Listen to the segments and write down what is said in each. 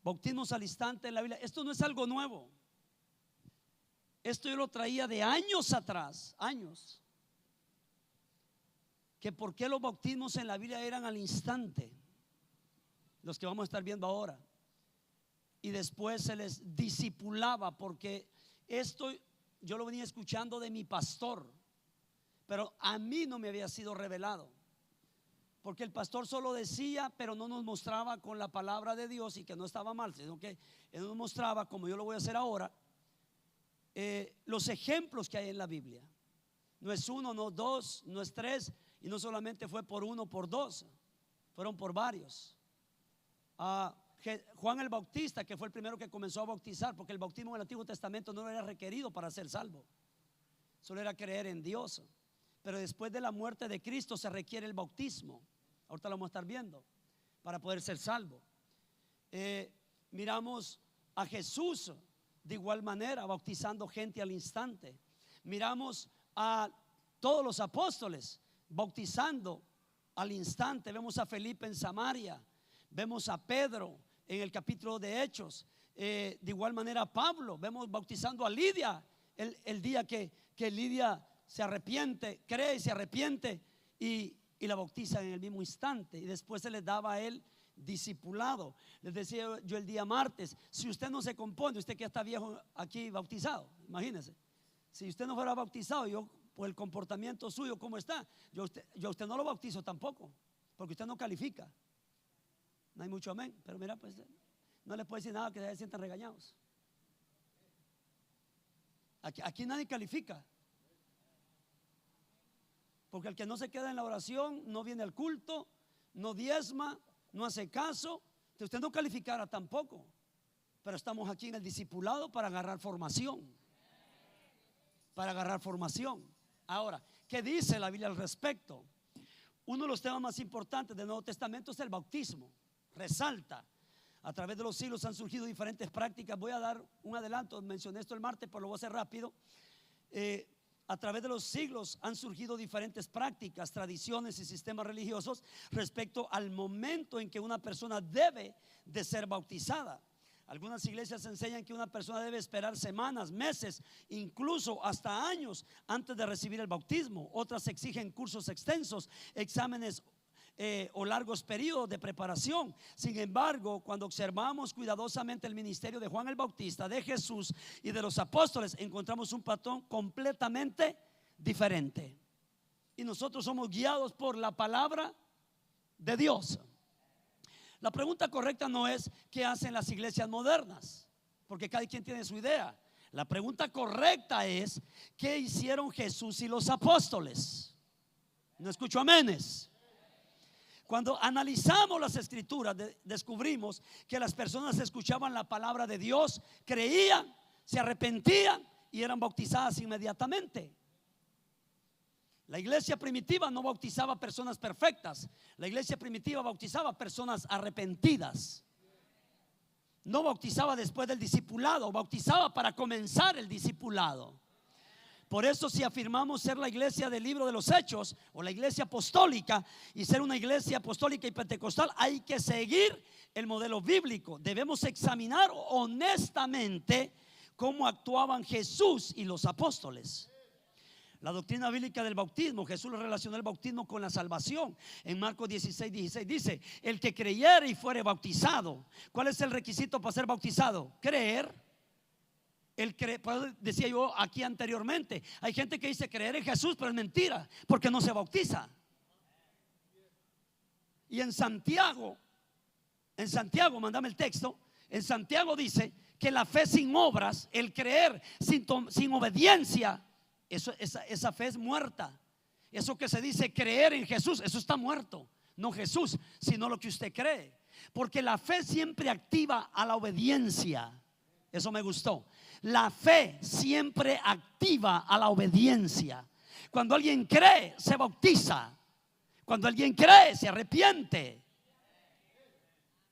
bautismos al instante en la Biblia. Esto no es algo nuevo. Esto yo lo traía de años atrás, años. Que por qué los bautismos en la Biblia eran al instante, los que vamos a estar viendo ahora. Y después se les discipulaba, porque esto yo lo venía escuchando de mi pastor, pero a mí no me había sido revelado. Porque el pastor solo decía, pero no nos mostraba con la palabra de Dios, y que no estaba mal, sino que él nos mostraba, como yo lo voy a hacer ahora, los ejemplos que hay en la Biblia. No es uno, no dos, no es tres, y no solamente fue por uno, por dos, fueron por varios. Juan el Bautista, que fue el primero que comenzó a bautizar, porque el bautismo en el Antiguo Testamento no era requerido para ser salvo, solo era creer en Dios. Pero después de la muerte de Cristo se requiere el bautismo. Ahorita lo vamos a estar viendo, para poder ser salvo. Miramos a Jesús de igual manera bautizando gente al instante. Miramos a todos los apóstoles bautizando al instante. Vemos a Felipe en Samaria, vemos a Pedro en el capítulo de Hechos, de igual manera a Pablo. Vemos bautizando a Lidia el día que Lidia se arrepiente, cree y se arrepiente, y la bautiza en el mismo instante. Y después se les daba a él discipulado. Les decía yo el día martes, si usted no se compone, usted que ya está viejo aquí bautizado, imagínese, si usted no fuera bautizado, yo por el comportamiento suyo como está, yo a usted no lo bautizo tampoco, porque usted no califica. No hay mucho amén, pero mira, pues no les puedo decir nada, que se sientan regañados. Aquí nadie califica, porque el que no se queda en la oración no viene al culto, no diezma, no hace caso. Usted no calificará tampoco, pero estamos aquí en el discipulado para agarrar formación, para agarrar formación. Ahora, ¿qué dice la Biblia al respecto? Uno de los temas más importantes del Nuevo Testamento es el bautismo. Resalta, a través de los siglos han surgido diferentes prácticas. Voy a dar un adelanto, mencioné esto el martes, pero lo voy a hacer rápido. A través de los siglos han surgido diferentes prácticas, tradiciones y sistemas religiosos respecto al momento en que una persona debe de ser bautizada. Algunas iglesias enseñan que una persona debe esperar semanas, meses, incluso hasta años antes de recibir el bautismo. Otras exigen cursos extensos, exámenes o largos periodos de preparación. Sin embargo, cuando observamos cuidadosamente el ministerio de Juan el Bautista, de Jesús y de los apóstoles, encontramos un patrón completamente diferente. Y nosotros somos guiados por la palabra de Dios. La pregunta correcta no es ¿qué hacen las iglesias modernas? Porque cada quien tiene su idea. La pregunta correcta es ¿qué hicieron Jesús y los apóstoles? No escucho amenes. Cuando analizamos las escrituras, descubrimos que las personas escuchaban la palabra de Dios, creían, se arrepentían y eran bautizadas inmediatamente. La iglesia primitiva no bautizaba personas perfectas. La iglesia primitiva bautizaba personas arrepentidas. No bautizaba después del discipulado, bautizaba para comenzar el discipulado. Por eso, si afirmamos ser la iglesia del libro de los Hechos o la iglesia apostólica, y ser una iglesia apostólica y pentecostal, hay que seguir el modelo bíblico. Debemos examinar honestamente cómo actuaban Jesús y los apóstoles. La doctrina bíblica del bautismo, Jesús relacionó el bautismo con la salvación. En Marcos 16:16 dice: el que creyere y fuere bautizado. ¿Cuál es el requisito para ser bautizado? Creer. Decía yo aquí anteriormente, hay gente que dice creer en Jesús, pero es mentira, porque no se bautiza. Y en Santiago, mándame el texto. En Santiago dice que la fe sin obras, el creer sin obediencia, esa fe es muerta. Eso que se dice creer en Jesús, eso está muerto. No Jesús, sino lo que usted cree. Porque la fe siempre activa a la obediencia. Eso me gustó. La fe siempre activa a la obediencia. Cuando alguien cree, se bautiza. Cuando alguien cree, se arrepiente.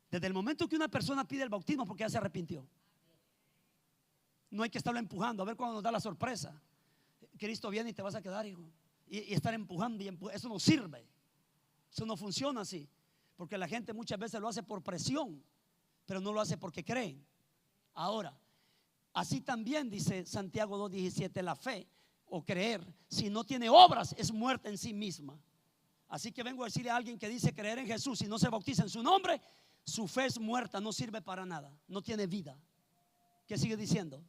Desde el momento que una persona pide el bautismo, porque ya se arrepintió. No hay que estarlo empujando a ver cuando nos da la sorpresa. Cristo viene y te vas a quedar, hijo. Y estar empujando, eso no sirve. Eso no funciona así. Porque la gente muchas veces lo hace por presión. pero no lo hace porque creen. Ahora, así también dice Santiago 2:17, la fe o creer, si no tiene obras, es muerta en sí misma. Así que vengo a decirle a alguien que dice creer en Jesús y no se bautiza en su nombre, su fe es muerta, no sirve para nada, no tiene vida. ¿Qué sigue diciendo?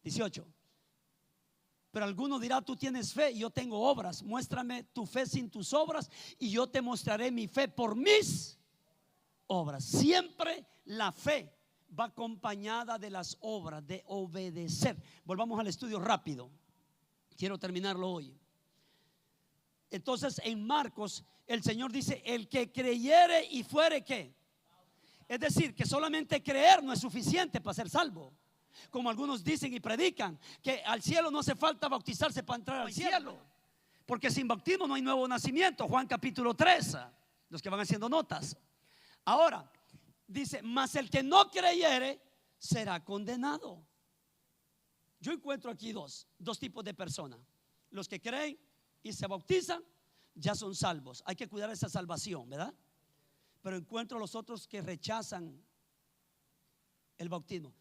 18. Pero alguno dirá, tú tienes fe y yo tengo obras. Muéstrame tu fe sin tus obras y yo te mostraré mi fe por mis obras. Siempre la fe va acompañada de las obras, de obedecer. Volvamos al estudio rápido. Quiero terminarlo hoy. Entonces en Marcos el Señor dice, el que creyere y fuere ¿qué? Es decir, que solamente creer no es suficiente para ser salvo. Como algunos dicen y predican que al cielo no hace falta bautizarse para entrar al cielo, porque sin bautismo no hay nuevo nacimiento. Juan capítulo 3, los que van haciendo notas. Ahora dice, mas el que no creyere será condenado. Yo encuentro aquí dos tipos de personas. Los que creen y se bautizan ya son salvos. Hay que cuidar esa salvación, ¿verdad? Pero encuentro los otros que rechazan el bautismo.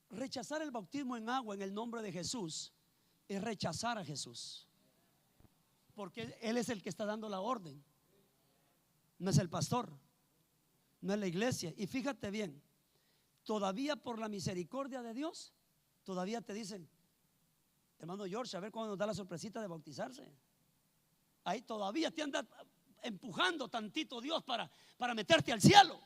Rechazar el bautismo en agua en el nombre de Jesús es rechazar a Jesús, porque Él es el que está dando la orden, no es el pastor, no es la iglesia. Y fíjate bien, todavía por la misericordia de Dios, todavía te dicen, hermano George, a ver cuándo nos da la sorpresita de bautizarse. Ahí todavía te anda empujando tantito Dios para meterte al cielo.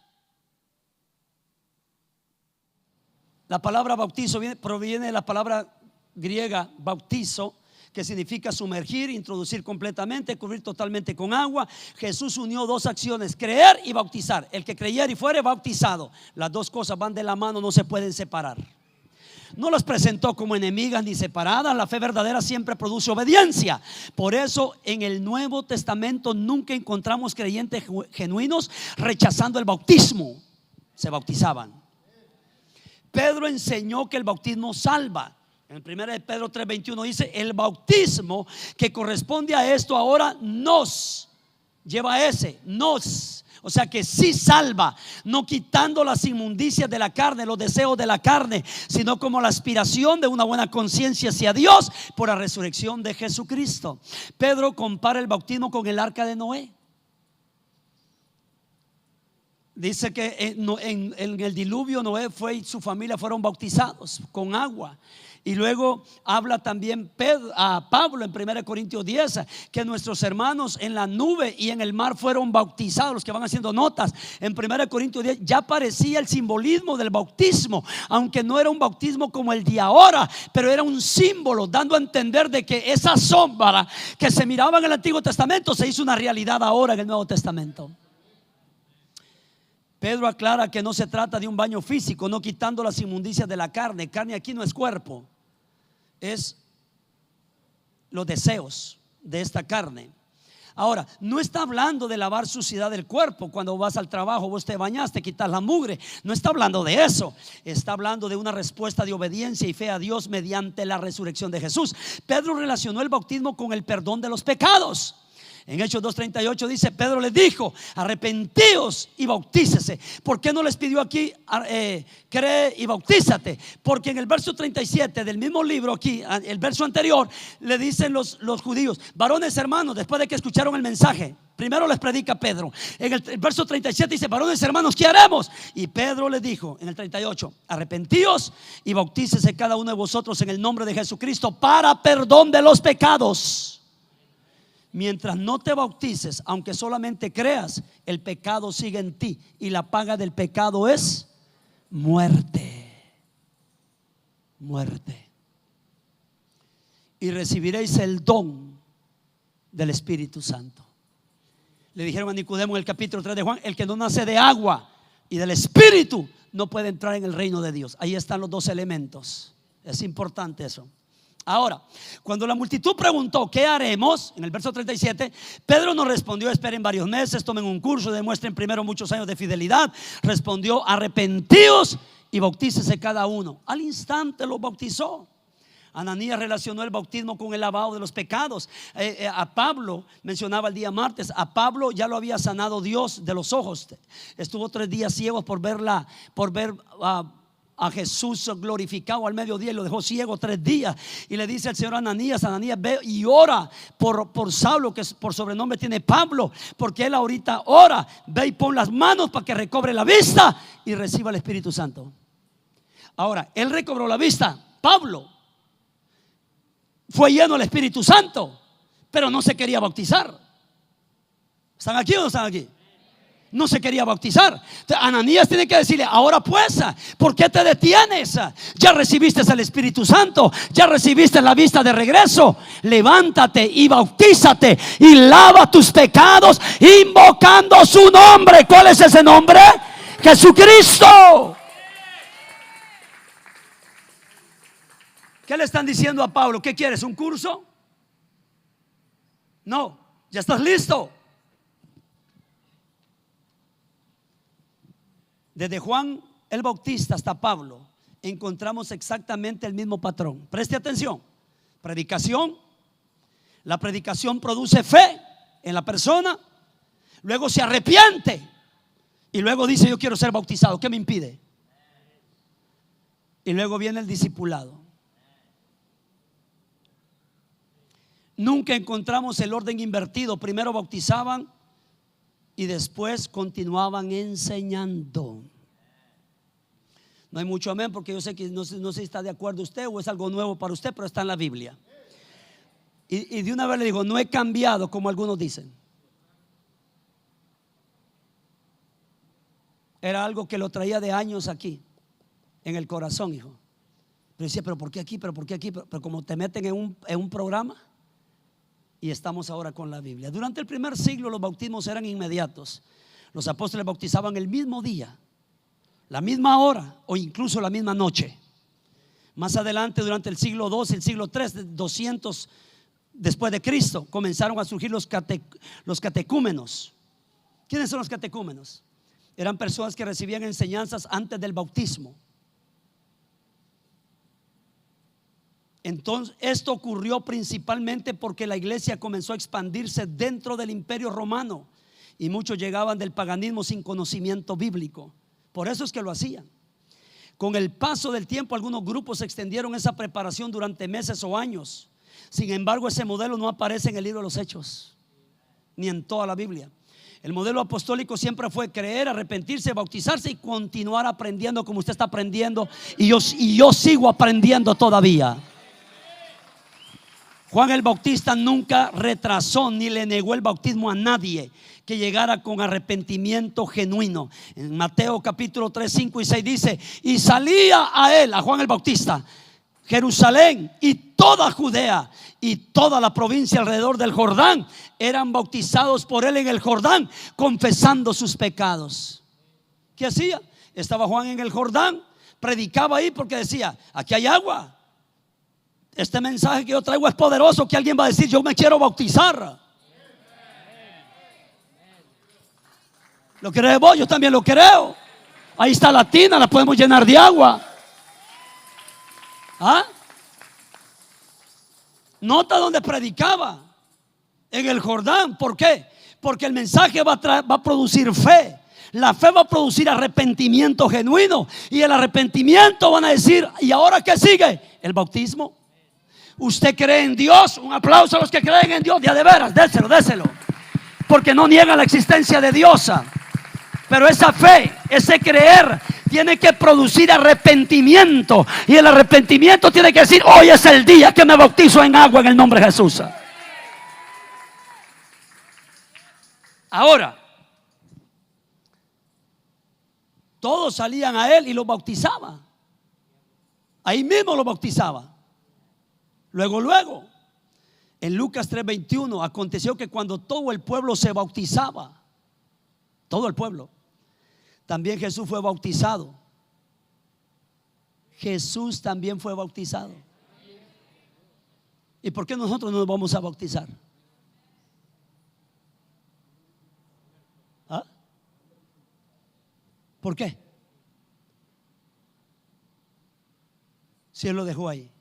La palabra bautizo proviene de la palabra griega bautizo, que significa sumergir, introducir completamente, cubrir totalmente con agua. Jesús unió dos acciones, creer y bautizar. El que creyera y fuere bautizado, las dos cosas van de la mano, no se pueden separar. No las presentó como enemigas ni separadas. La fe verdadera siempre produce obediencia. Por eso en el Nuevo Testamento nunca encontramos creyentes genuinos rechazando el bautismo. Se bautizaban. Pedro enseñó que el bautismo salva. En 1 Pedro 3:21 dice, el bautismo que corresponde a esto ahora nos lleva a nos. O sea que sí salva, no quitando las inmundicias de la carne, los deseos de la carne, sino como la aspiración de una buena conciencia hacia Dios por la resurrección de Jesucristo. Pedro compara el bautismo con el arca de Noé. Dice que en el diluvio Noé y su familia fueron bautizados con agua. Y luego habla también Pablo en 1 Corintios 10 que nuestros hermanos en la nube y en el mar fueron bautizados. Los que van haciendo notas, en 1 Corintios 10 ya parecía el simbolismo del bautismo, aunque no era un bautismo como el de ahora, pero era un símbolo dando a entender de que esa sombra que se miraba en el Antiguo Testamento se hizo una realidad ahora en el Nuevo Testamento. Pedro aclara que no se trata de un baño físico, no quitando las inmundicias de la carne. Carne aquí no es cuerpo, es los deseos de esta carne. Ahora, no está hablando de lavar suciedad del cuerpo. Cuando vas al trabajo, vos te bañaste, quitas la mugre. No está hablando de eso. Está hablando de una respuesta de obediencia y fe a Dios mediante la resurrección de Jesús. Pedro relacionó el bautismo con el perdón de los pecados. En Hechos 2:38 dice, Pedro les dijo, arrepentíos y bautícese. ¿Por qué no les pidió aquí, cree y bautízate? Porque en el verso 37 del mismo libro aquí, el verso anterior, le dicen los judíos, varones hermanos, después de que escucharon el mensaje, primero les predica Pedro. En el verso 37 dice, varones hermanos, ¿qué haremos? Y Pedro les dijo en el 38, arrepentíos y bautícese cada uno de vosotros en el nombre de Jesucristo para perdón de los pecados. Mientras no te bautices, aunque solamente creas, el pecado sigue en ti y la paga del pecado es muerte. Muerte. Y recibiréis el don del Espíritu Santo. Le dijeron a Nicodemo en el capítulo 3 de Juan, el que no nace de agua y del Espíritu no puede entrar en el reino de Dios. Ahí están los dos elementos. Es importante eso. Ahora, cuando la multitud preguntó, ¿qué haremos? En el verso 37, Pedro no respondió, esperen varios meses, tomen un curso, demuestren primero muchos años de fidelidad. Respondió, arrepentíos y bautícese cada uno. Al instante los bautizó. Ananías relacionó el bautismo con el lavado de los pecados. A Pablo, mencionaba el día martes, a Pablo ya lo había sanado Dios de los ojos. Estuvo 3 días ciego por ver a Jesús glorificado al mediodía, y lo dejó ciego 3 días. Y le dice al Señor a Ananías: Ananías, ve y ora por Saulo, que por sobrenombre tiene Pablo, porque él ahorita ora. Ve y pon las manos para que recobre la vista y reciba el Espíritu Santo. Ahora, él recobró la vista. Pablo fue lleno del Espíritu Santo, pero no se quería bautizar. ¿Están aquí o no están aquí? No se quería bautizar. Entonces, Ananías tiene que decirle: ahora pues, ¿por qué te detienes? Ya recibiste el Espíritu Santo, ya recibiste la vista de regreso. Levántate y bautízate y lava tus pecados invocando su nombre. ¿Cuál es ese nombre? Jesucristo. ¿Qué le están diciendo a Pablo? ¿Qué quieres? ¿Un curso? No, ya estás listo. Desde Juan el Bautista hasta Pablo encontramos exactamente el mismo patrón. Preste atención. Predicación. La predicación produce fe en la persona. Luego se arrepiente y luego dice: yo quiero ser bautizado. ¿Qué me impide? Y luego viene el discipulado. Nunca encontramos el orden invertido. Primero bautizaban y después continuaban enseñando. No hay mucho amén, porque yo sé que no sé si está de acuerdo usted o es algo nuevo para usted, pero está en la Biblia. Y de una vez le digo: no he cambiado como algunos dicen. Era algo que lo traía de años aquí en el corazón, hijo. Pero decía: pero ¿por qué aquí? ¿Pero por qué aquí? Pero como te meten en un programa. Y estamos ahora con la Biblia. Durante el primer siglo los bautismos eran inmediatos. Los apóstoles bautizaban el mismo día, la misma hora o incluso la misma noche. Más adelante, durante el siglo II, el siglo III, 200 después de Cristo, comenzaron a surgir los catecúmenos. ¿Quiénes son los catecúmenos? Eran personas que recibían enseñanzas antes del bautismo. Entonces, esto ocurrió principalmente porque la iglesia comenzó a expandirse dentro del imperio romano y muchos llegaban del paganismo sin conocimiento bíblico. Por eso es que lo hacían. Con el paso del tiempo, algunos grupos extendieron esa preparación durante meses o años. Sin embargo, ese modelo no aparece en el libro de los Hechos ni en toda la Biblia. El modelo apostólico siempre fue creer, arrepentirse, bautizarse y continuar aprendiendo como usted está aprendiendo, y yo sigo aprendiendo todavía. Juan el Bautista nunca retrasó ni le negó el bautismo a nadie que llegara con arrepentimiento genuino. En Mateo capítulo 3, 5 y 6 dice: y salía a él, a Juan el Bautista, Jerusalén y toda Judea y toda la provincia alrededor del Jordán. Eran bautizados por él en el Jordán, confesando sus pecados. ¿Qué hacía? Estaba Juan en el Jordán, predicaba ahí porque decía: aquí hay agua. Este mensaje que yo traigo es poderoso, que alguien va a decir: yo me quiero bautizar. ¿Lo crees vos? Yo también lo creo. Ahí está la tina, la podemos llenar de agua. ¿Ah? Nota donde predicaba: en el Jordán. ¿Por qué? Porque el mensaje va a producir fe. La fe va a producir arrepentimiento genuino. Y el arrepentimiento van a decir: ¿y ahora qué sigue? El bautismo. ¿Usted cree en Dios? Un aplauso a los que creen en Dios. Ya de veras, déselo. Porque no niegan la existencia de Dios. Pero esa fe, ese creer, tiene que producir arrepentimiento. Y el arrepentimiento tiene que decir: hoy es el día que me bautizo en agua en el nombre de Jesús. Ahora, todos salían a él y lo bautizaba. Ahí mismo lo bautizaba. Luego, en Lucas 3:21, aconteció que cuando todo el pueblo se bautizaba, todo el pueblo, también Jesús fue bautizado. Jesús también fue bautizado. ¿Y por qué nosotros no nos vamos a bautizar? ¿Ah? ¿Por qué? Si Él lo dejó ahí.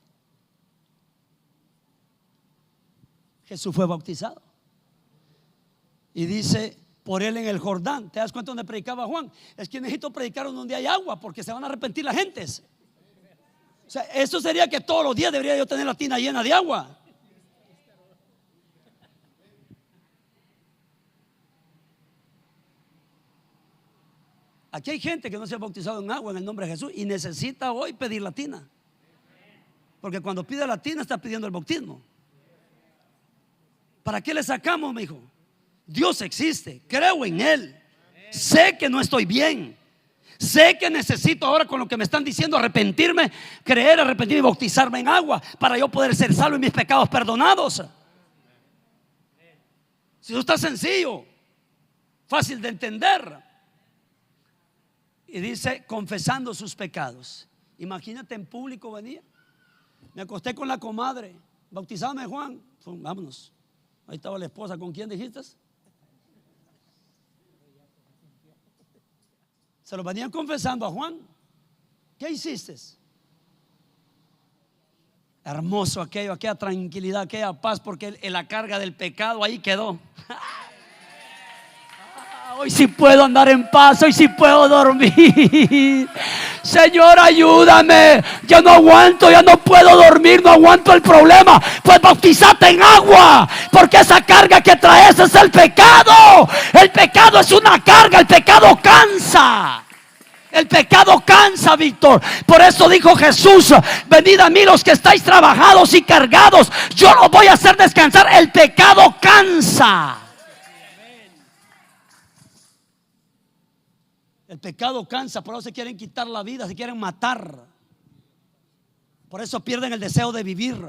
Jesús fue bautizado. Y dice, por él en el Jordán. ¿Te das cuenta donde predicaba Juan? Es que necesito predicar donde hay agua, porque se van a arrepentir las gentes. O sea, eso sería que todos los días debería yo tener la tina llena de agua. Aquí hay gente que no se ha bautizado en agua en el nombre de Jesús y necesita hoy pedir la tina. Porque cuando pide la tina está pidiendo el bautismo. ¿Para qué le sacamos, mi hijo? Dios existe, creo en Él. Sé que no estoy bien. Sé que necesito ahora, con lo que me están diciendo, arrepentirme, creer, arrepentirme y bautizarme en agua para yo poder ser salvo y mis pecados perdonados. Si eso está sencillo, fácil de entender. Y dice, confesando sus pecados. Imagínate, en público venía. Me acosté con la comadre. Bautizame, Juan. Vámonos. Ahí estaba la esposa. ¿Con quién dijiste? Se lo venían confesando a Juan. ¿Qué hiciste? Hermoso aquello, aquella tranquilidad, aquella paz, porque la carga del pecado ahí quedó. Hoy sí puedo andar en paz, hoy sí puedo dormir. Señor, ayúdame. Ya no aguanto, ya no puedo dormir, no aguanto el problema. Pues bautízate en agua, porque esa carga que traes es el pecado. El pecado es una carga, el pecado cansa. El pecado cansa, Víctor. Por eso dijo Jesús: venid a mí los que estáis trabajados y cargados, yo los voy a hacer descansar. El pecado cansa. El pecado cansa, por eso se quieren quitar la vida, se quieren matar. Por eso pierden el deseo de vivir.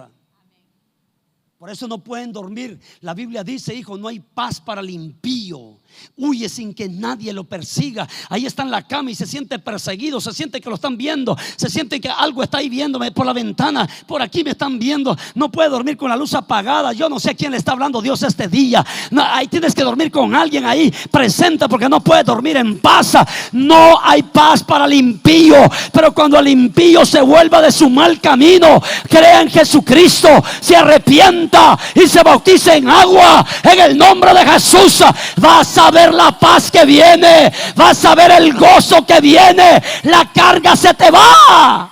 Por eso no pueden dormir. La Biblia dice, hijo, no hay paz para el impío. Huye sin que nadie lo persiga. Ahí está en la cama y se siente perseguido, se siente que lo están viendo, se siente que algo está ahí viéndome por la ventana. Por aquí me están viendo. No puede dormir con la luz apagada. Yo no sé a quién le está hablando Dios este día. No, ahí tienes que dormir con alguien ahí presente, porque no puedes dormir en paz. No hay paz para el impío. Pero cuando el impío se vuelva de su mal camino, crea en Jesucristo, se arrepienta y se bautiza en agua, en el nombre de Jesús, vas a ver la paz que viene, vas a ver el gozo que viene, la carga se te va.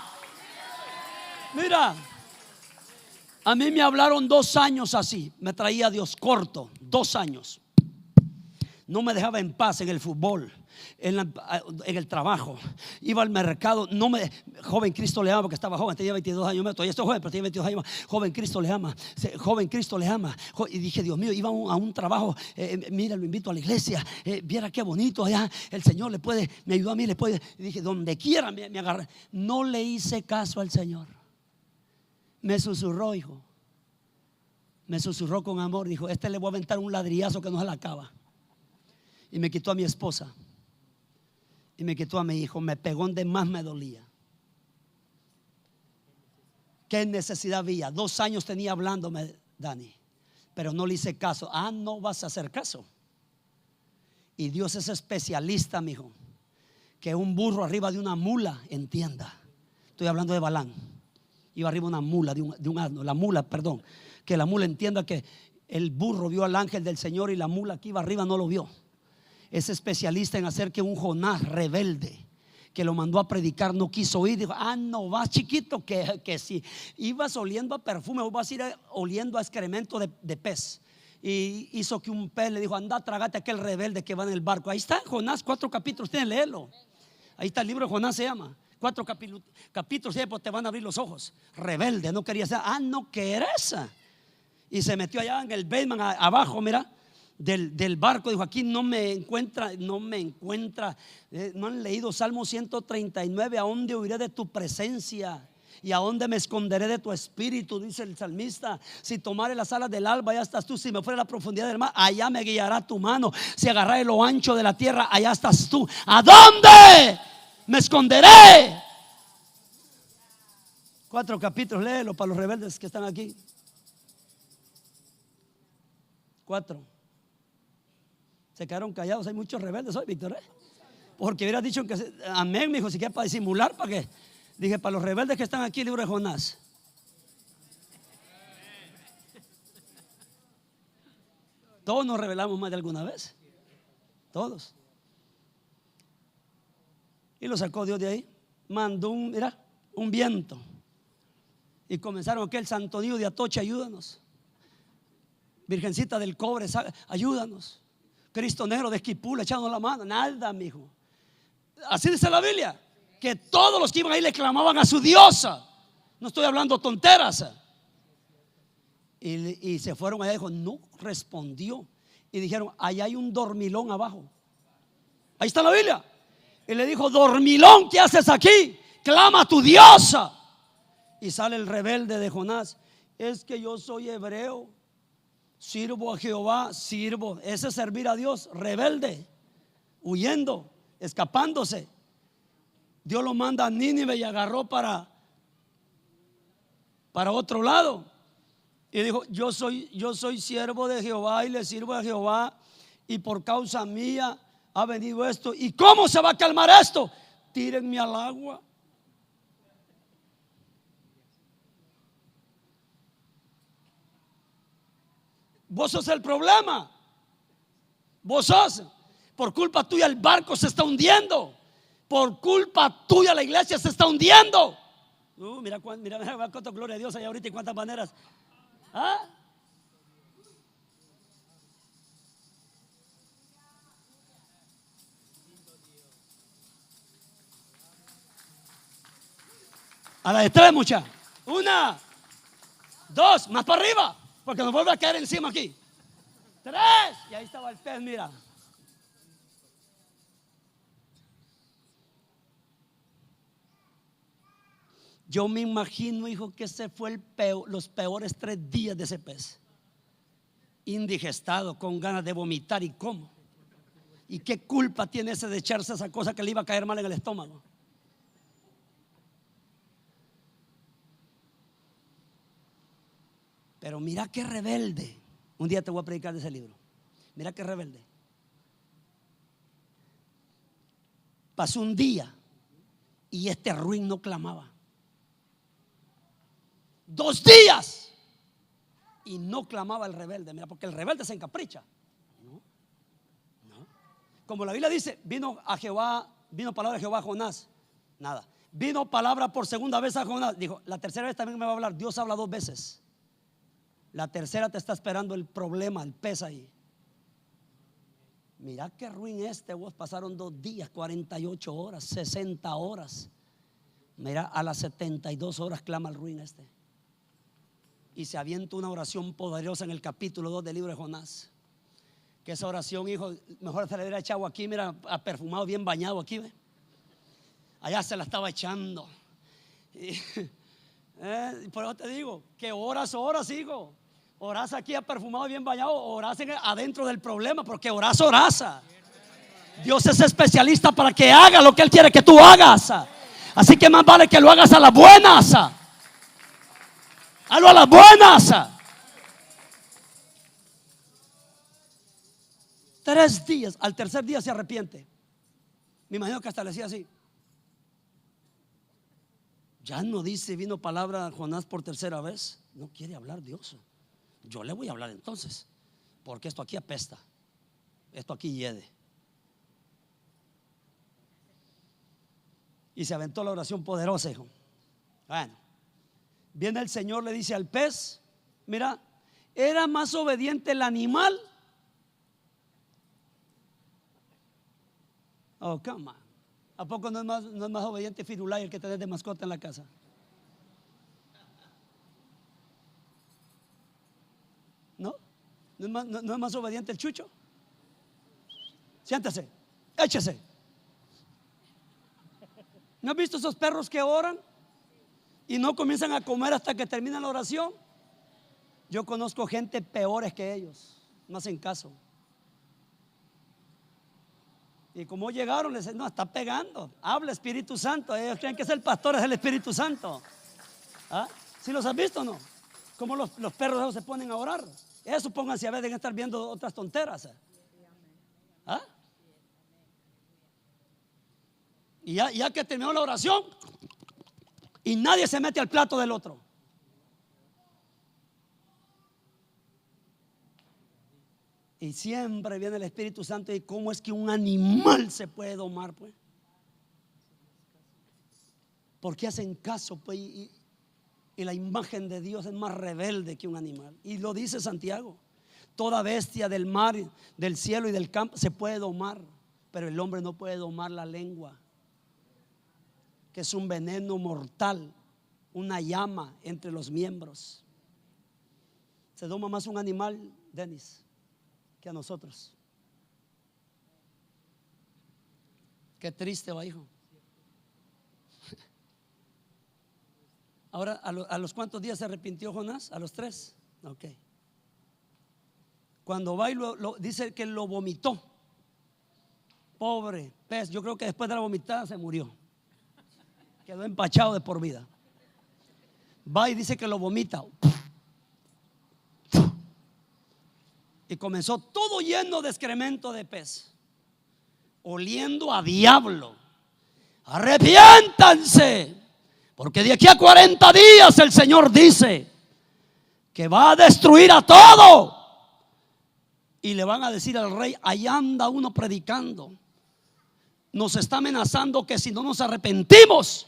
Mira, a mí me hablaron 2 años así, me traía Dios corto, 2 años. No me dejaba en paz en el fútbol, en el trabajo, iba al mercado. Joven, Cristo le ama, porque estaba joven, tenía 22 años, todavía estoy joven, pero tenía 22 años. Joven, Cristo le ama, joven, Cristo le ama. Y dije, Dios mío, iba a un trabajo, mira, lo invito a la iglesia, viera qué bonito allá, el Señor me ayudó a mí, y dije, donde quiera me agarré. No le hice caso al Señor. Me susurró, hijo, me susurró con amor, dijo, le voy a aventar un ladrillazo que no se la acaba. Y me quitó a mi esposa y me quitó a mi hijo. Me pegó donde más me dolía. ¿Qué necesidad había? 2 años tenía hablándome, Dani, pero no le hice caso. No vas a hacer caso. Y Dios es especialista, mi hijo, que un burro arriba de una mula entienda. Estoy hablando de Balán. Iba arriba una mula de un asno. Que la mula entienda que el burro vio al ángel del Señor y la mula que iba arriba no lo vio. Es especialista en hacer que un Jonás rebelde, que lo mandó a predicar, no quiso oír. Dijo, no vas, chiquito, que si ibas oliendo a perfume, vos vas a ir oliendo a excremento de pez. Y hizo que un pez le dijo, anda, trágate a aquel rebelde que va en el barco. Ahí está Jonás, 4 capítulos, tienes que leerlo. Ahí está el libro de Jonás, se llama. 4 capítulos, pues te van a abrir los ojos. Rebelde, no quería ser, no querés. Y se metió allá en el basement abajo, mira, del barco. Dijo, aquí no me encuentra. No han leído Salmo 139. ¿A dónde huiré de tu presencia? ¿Y a dónde me esconderé de tu espíritu? Dice el salmista. Si tomare las alas del alba, allá estás tú. Si me fuera a la profundidad del mar, allá me guiará tu mano. Si agarraré lo ancho de la tierra, allá estás tú. ¿A dónde me esconderé? 4 capítulos, léelo para los rebeldes que están aquí. 4. Se quedaron callados. Hay muchos rebeldes hoy, Víctor, porque hubiera dicho que amén, me dijo, si queda para disimular, ¿para qué? Dije, para los rebeldes que están aquí, el libro de Jonás. Todos nos rebelamos más de alguna vez. Todos. Y lo sacó Dios de ahí. Mandó un viento. Y comenzaron aquel Santo Dios de Atocha, ayúdanos. Virgencita del Cobre, ayúdanos. Cristo Negro de Esquipula, echándonos la mano. Nada, mijo. Así dice la Biblia, que todos los que iban ahí le clamaban a su diosa. No estoy hablando tonteras. Y se fueron allá y dijo, no respondió. Y dijeron, ahí hay un dormilón abajo. Ahí está la Biblia. Y le dijo, dormilón, ¿qué haces aquí? Clama a tu diosa. Y sale el rebelde de Jonás. Es que yo soy hebreo, sirvo a Jehová, sirvo. Ese es servir a Dios. Rebelde, huyendo, escapándose. Dios lo manda a Nínive y agarró para otro lado. Y dijo, yo soy siervo de Jehová y le sirvo a Jehová, y por causa mía ha venido esto. ¿Y cómo se va a calmar esto? Tírenme al agua. Vos sos el problema. Vos sos. Por culpa tuya el barco se está hundiendo. Por culpa tuya la iglesia se está hundiendo. Mira cuánta gloria a Dios hay ahorita y cuántas maneras. ¿Ah? A la de tres, mucha. 1, 2, más para arriba, porque nos vuelve a caer encima aquí. 3, y ahí estaba el pez, mira. Yo me imagino, hijo, que ese fue los peores 3 días de ese pez. Indigestado, con ganas de vomitar. ¿Y cómo? ¿Y qué culpa tiene ese de echarse esa cosa que le iba a caer mal en el estómago? Pero mira qué rebelde. Un día te voy a predicar de ese libro. Mira qué rebelde. Pasó un día y este ruin no clamaba. 2 días y no clamaba el rebelde. Mira, porque el rebelde se encapricha. No. Como la Biblia dice, vino palabra de Jehová a Jonás. Nada. Vino palabra por segunda vez a Jonás. Dijo, la tercera vez también me va a hablar. Dios habla 2 veces. La tercera te está esperando el problema, el pez ahí. Mira qué ruin vos. Pasaron 2 días, 48 horas, 60 horas. Mira, a las 72 horas clama el ruin y se avienta una oración poderosa en el capítulo 2 del libro de Jonás. Que esa oración, hijo, mejor se le hubiera echado aquí, mira, perfumado, bien bañado aquí, ¿ve? Allá se la estaba echando. Por eso te digo, que oras, hijo. Orás aquí perfumado, bien bañado. Orás adentro del problema, porque orás. Dios es especialista para que haga lo que Él quiere que tú hagas. Así que más vale que lo hagas a las buenas. Hazlo a las buenas. 3 días. Al tercer día se arrepiente. Me imagino que hasta le decía así. Ya no dice vino palabra a Jonás por tercera vez. No quiere hablar Dios. Yo le voy a hablar entonces, porque esto aquí apesta. Esto aquí hiede. Y se aventó la oración poderosa, hijo. Bueno, viene el Señor, le dice al pez, mira, era más obediente el animal. Oh, come on. ¿A poco no es más obediente Firulai, el que tenés de mascota en la casa? ¿No? ¿No es más obediente el Chucho? Siéntese, échese. ¿No has visto esos perros que oran y no comienzan a comer hasta que termina la oración? Yo conozco gente peores que ellos, no hacen caso. Y como llegaron, les dicen, no, está pegando. Habla Espíritu Santo. Ellos creen que es el pastor, es el Espíritu Santo. ¿Ah? ¿Sí los has visto o no? Como los perros esos se ponen a orar. Eso pónganse a ver, deben estar viendo otras tonteras. ¿Ah? Y ya que terminó la oración, y nadie se mete al plato del otro. Y siempre viene el Espíritu Santo y cómo es que un animal se puede domar, pues. Porque hacen caso, pues, y la imagen de Dios es más rebelde que un animal. Y lo dice Santiago: toda bestia del mar, del cielo y del campo se puede domar, pero el hombre no puede domar la lengua, que es un veneno mortal, una llama entre los miembros. Se doma más un animal, Denis, que a nosotros. Qué triste, va, hijo. Ahora, ¿a los cuántos días se arrepintió Jonás? ¿A los 3? Ok. Cuando va y dice que lo vomitó. Pobre pez, yo creo que después de la vomitada se murió. Quedó empachado de por vida. Va y dice que lo vomita. Y comenzó todo lleno de excremento de pez, oliendo a diablo. Arrepiéntanse, porque de aquí a 40 días el Señor dice que va a destruir a todo. Y le van a decir al rey: ahí anda uno predicando, nos está amenazando que si no nos arrepentimos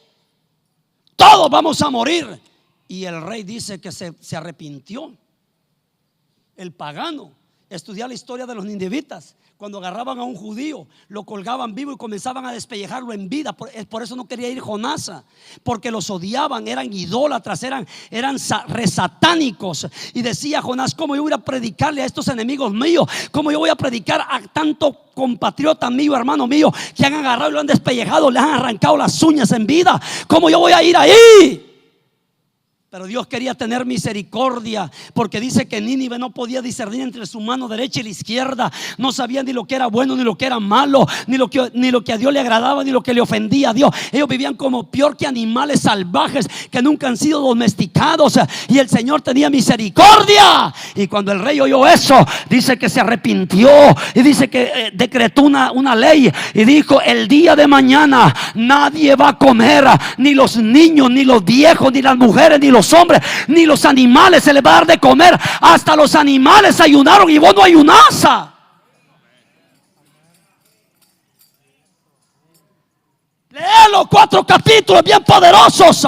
todos vamos a morir. Y el rey dice que se arrepintió. El pagano. Estudiar la historia de los ninivitas. Cuando agarraban a un judío, lo colgaban vivo y comenzaban a despellejarlo en vida. Por eso no quería ir Jonás, porque los odiaban, eran idólatras, eran resatánicos. Y decía Jonás: ¿cómo yo voy a predicarle a estos enemigos míos? ¿Cómo yo voy a predicar a tanto compatriota mío, hermano mío, que han agarrado y lo han despellejado, le han arrancado las uñas en vida? ¿Cómo yo voy a ir ahí? Pero Dios quería tener misericordia, porque dice que Nínive no podía discernir entre su mano derecha y la izquierda. No sabían ni lo que era bueno ni lo que era malo, ni lo que a Dios le agradaba ni lo que le ofendía a Dios. Ellos vivían como peor que animales salvajes que nunca han sido domesticados. Y el Señor tenía misericordia. Y cuando el rey oyó eso, dice que se arrepintió y dice que decretó una ley y dijo: el día de mañana nadie va a comer, ni los niños, ni los viejos, ni las mujeres, ni los hombres, ni los animales se les va a dar de comer. Hasta los animales ayunaron y vos no ayunás. Léelo, 4 capítulos bien poderosos.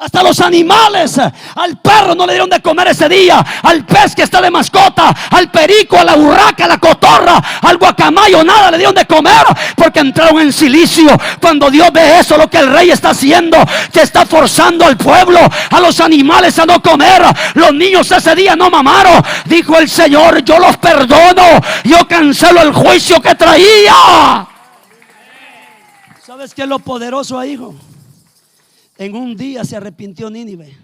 Hasta los animales, al perro no le dieron de comer ese día, al pez que está de mascota, al perico, a la urraca, a la cotorra, al guacamayo, nada le dieron de comer, porque entraron en silicio. Cuando Dios ve eso, lo que el rey está haciendo, que está forzando al pueblo, a los animales a no comer. Los niños ese día no mamaron. Dijo el Señor: yo los perdono, yo cancelo el juicio que traía. ¿Sabes qué es lo poderoso ahí, hijo? En un día se arrepintió Nínive,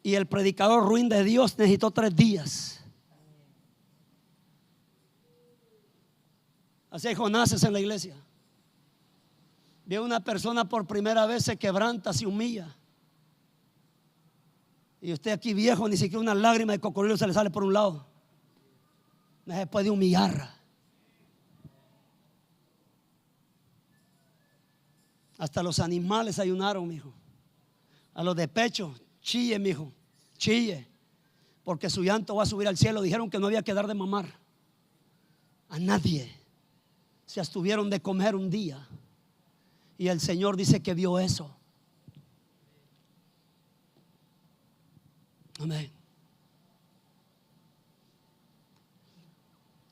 y el predicador ruin de Dios necesitó 3 días. Así hay Jonases en la iglesia. Ve a una persona por primera vez, se quebranta, se humilla, y usted aquí viejo, ni siquiera una lágrima de cocodrilo se le sale por un lado. No se puede humillar. Hasta los animales ayunaron, mijo. A los de pecho: chille, mijo, chille, porque su llanto va a subir al cielo. Dijeron que no había que dar de mamar a nadie. Se abstuvieron de comer un día, y el Señor dice que vio eso. Amén.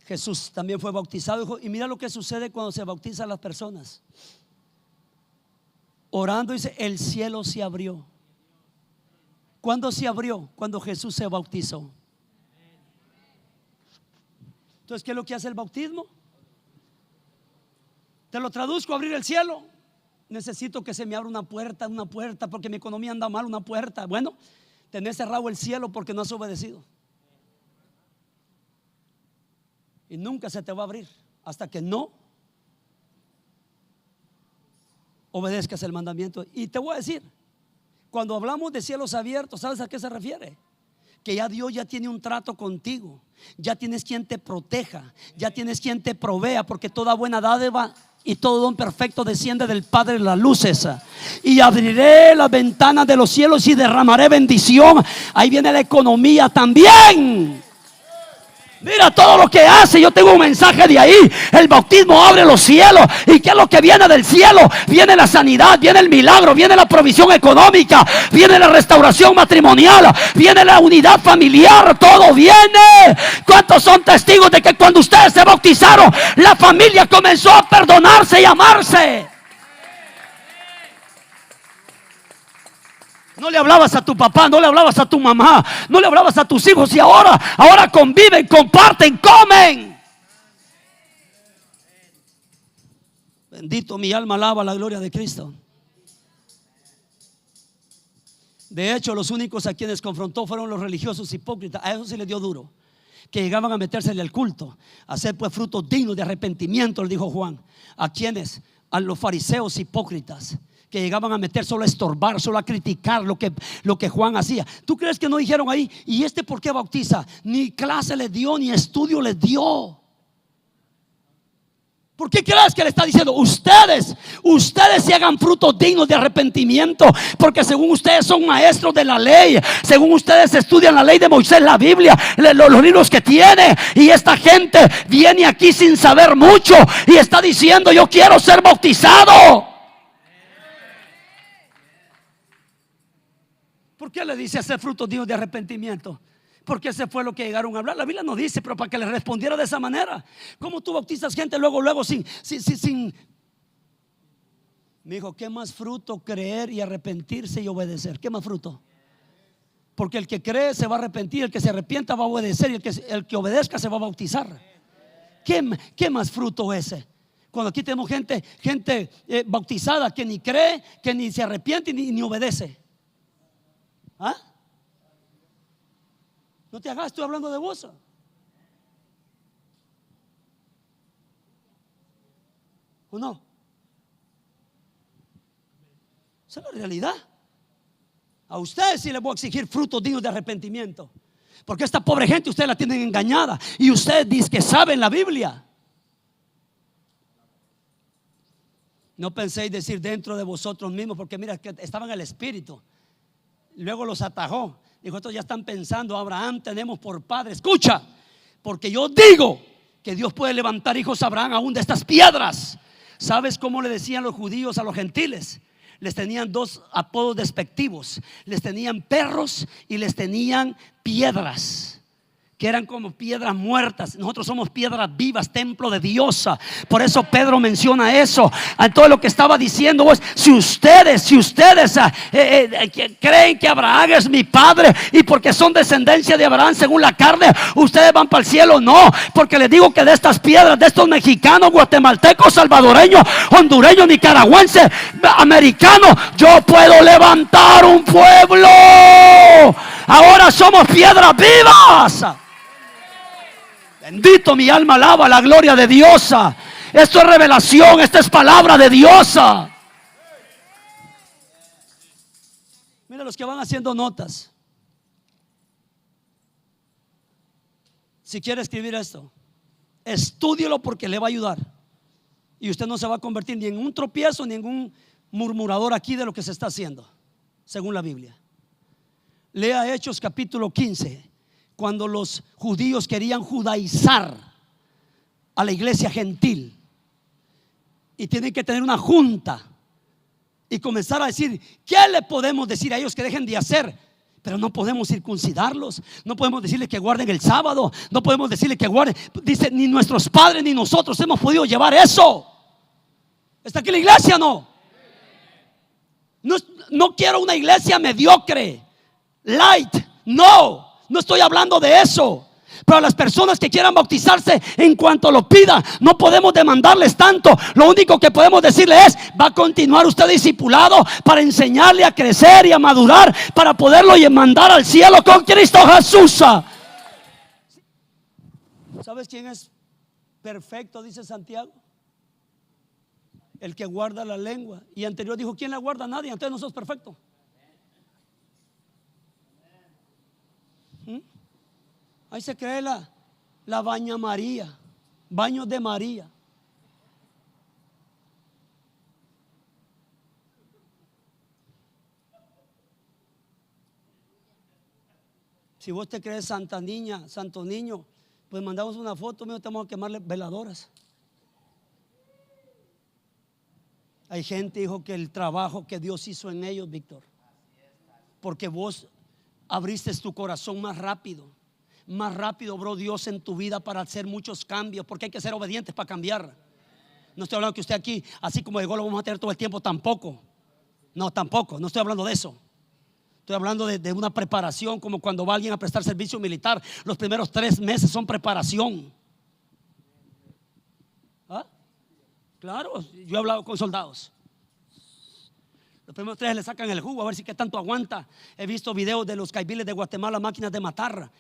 Jesús también fue bautizado, hijo, y mira lo que sucede cuando se bautizan las personas. Orando, dice: el cielo se abrió. ¿Cuándo se abrió? Cuando Jesús se bautizó. Entonces, ¿qué es lo que hace el bautismo? Te lo traduzco: abrir el cielo. Necesito que se me abra una puerta, porque mi economía anda mal, una puerta. Bueno, tenés cerrado el cielo porque no has obedecido, y nunca se te va a abrir hasta que no obedezcas el mandamiento. Y te voy a decir, cuando hablamos de cielos abiertos, ¿sabes a qué se refiere? Que ya Dios ya tiene un trato contigo. Ya tienes quien te proteja, ya tienes quien te provea, porque toda buena dádiva y todo don perfecto desciende del Padre de las luces. Y abriré las ventanas de los cielos y derramaré bendición. Ahí viene la economía también. Mira todo lo que hace. Yo tengo un mensaje de ahí. El bautismo abre los cielos. ¿Y qué es lo que viene del cielo? Viene la sanidad, viene el milagro, viene la provisión económica, viene la restauración matrimonial, viene la unidad familiar. Todo viene. ¿Cuántos son testigos de que cuando ustedes se bautizaron, la familia comenzó a perdonarse y amarse? No le hablabas a tu papá, no le hablabas a tu mamá, no le hablabas a tus hijos, y ahora conviven, comparten, comen. Bendito, mi alma alaba la gloria de Cristo. De hecho, los únicos a quienes confrontó fueron los religiosos hipócritas. A eso se les dio duro, que llegaban a meterse en el culto, a hacer pues frutos dignos de arrepentimiento, le dijo Juan. ¿A quiénes? A los fariseos hipócritas, que llegaban a meter solo a estorbar, solo a criticar lo que Juan hacía. ¿Tú crees que no dijeron ahí? ¿Y este por qué bautiza? Ni clase les dio, ni estudio les dio. ¿Por qué crees que le está diciendo? Ustedes se hagan frutos dignos de arrepentimiento, porque según ustedes son maestros de la ley, según ustedes estudian la ley de Moisés, la Biblia, los libros que tiene, y esta gente viene aquí sin saber mucho y está diciendo: yo quiero ser bautizado. ¿Por qué le dice hacer frutos dignos de arrepentimiento? Porque ese fue lo que llegaron a hablar. La Biblia no dice, pero para que le respondiera de esa manera. ¿Cómo tú bautizas gente luego sin? Me dijo: ¿qué más fruto creer y arrepentirse y obedecer? ¿Qué más fruto? Porque el que cree se va a arrepentir, el que se arrepienta va a obedecer, y el que obedezca se va a bautizar. ¿Qué más fruto ese? Cuando aquí tenemos gente bautizada que ni cree, que ni se arrepiente ni obedece. ¿Ah? No te hagas, estoy hablando de vos. ¿O no? Esa es la realidad. A ustedes sí les voy a exigir frutos dignos de arrepentimiento, porque esta pobre gente ustedes la tienen engañada, y ustedes dicen que saben la Biblia. No penséis decir dentro de vosotros mismos, porque mira que estaban en el Espíritu. Luego los atajó. Dijo: estos ya están pensando, Abraham tenemos por padre. Escucha, porque yo digo que Dios puede levantar hijos a Abraham aún de estas piedras. ¿Sabes cómo le decían los judíos a los gentiles? Les tenían dos apodos despectivos. Les tenían perros y les tenían piedras, que eran como piedras muertas. Nosotros somos piedras vivas, templo de Dios. Por eso Pedro menciona eso. Todo lo que estaba diciendo es: si ustedes creen que Abraham es mi padre, y porque son descendencia de Abraham según la carne, ustedes van para el cielo. No, porque les digo que de estas piedras, de estos mexicanos, guatemaltecos, salvadoreños, hondureños, nicaragüenses, americanos, yo puedo levantar un pueblo. Ahora somos piedras vivas. Bendito, mi alma alaba la gloria de Dios. Esto es revelación, esta es palabra de Dios. Mira los que van haciendo notas. Si quiere escribir esto, estúdielo, porque le va a ayudar. Y usted no se va a convertir ni en un tropiezo ni en un murmurador aquí de lo que se está haciendo, según la Biblia. Lea Hechos capítulo 15. Cuando los judíos querían judaizar a la iglesia gentil, y tienen que tener una junta y comenzar a decir: ¿qué le podemos decir a ellos que dejen de hacer? Pero no podemos circuncidarlos, no podemos decirles que guarden el sábado, no podemos decirles que guarden. Dice: ni nuestros padres ni nosotros hemos podido llevar eso. ¿Está aquí la iglesia? No quiero una iglesia mediocre, light. No estoy hablando de eso. Pero a las personas que quieran bautizarse, en cuanto lo pidan, no podemos demandarles tanto. Lo único que podemos decirle es: va a continuar usted discipulado para enseñarle a crecer y a madurar, para poderlo mandar al cielo con Cristo Jesús. ¿Sabes quién es perfecto? Dice Santiago: el que guarda la lengua. Y anterior dijo: ¿quién la guarda? Nadie. Entonces no sos perfecto. Ahí se cree la baña María, baños de María. Si vos te crees santa niña, santo niño, Pues mandamos una foto, mío, tenemos que quemarle veladoras. Hay gente, hijo, que el trabajo que Dios hizo en ellos, Víctor, porque vos abriste tu corazón más rápido, obró Dios en tu vida para hacer muchos cambios, porque hay que ser obedientes para cambiar. No estoy hablando que usted aquí, así como llegó, lo vamos a tener todo el tiempo, tampoco. No, tampoco, no estoy hablando de eso. Estoy hablando de una preparación, como cuando va alguien a prestar servicio militar. Los primeros 3 meses son preparación. ¿Ah? Claro, yo he hablado con soldados. Los primeros 3 le sacan el jugo a ver si qué tanto aguanta. He visto videos de los caibiles de Guatemala, máquinas de matar.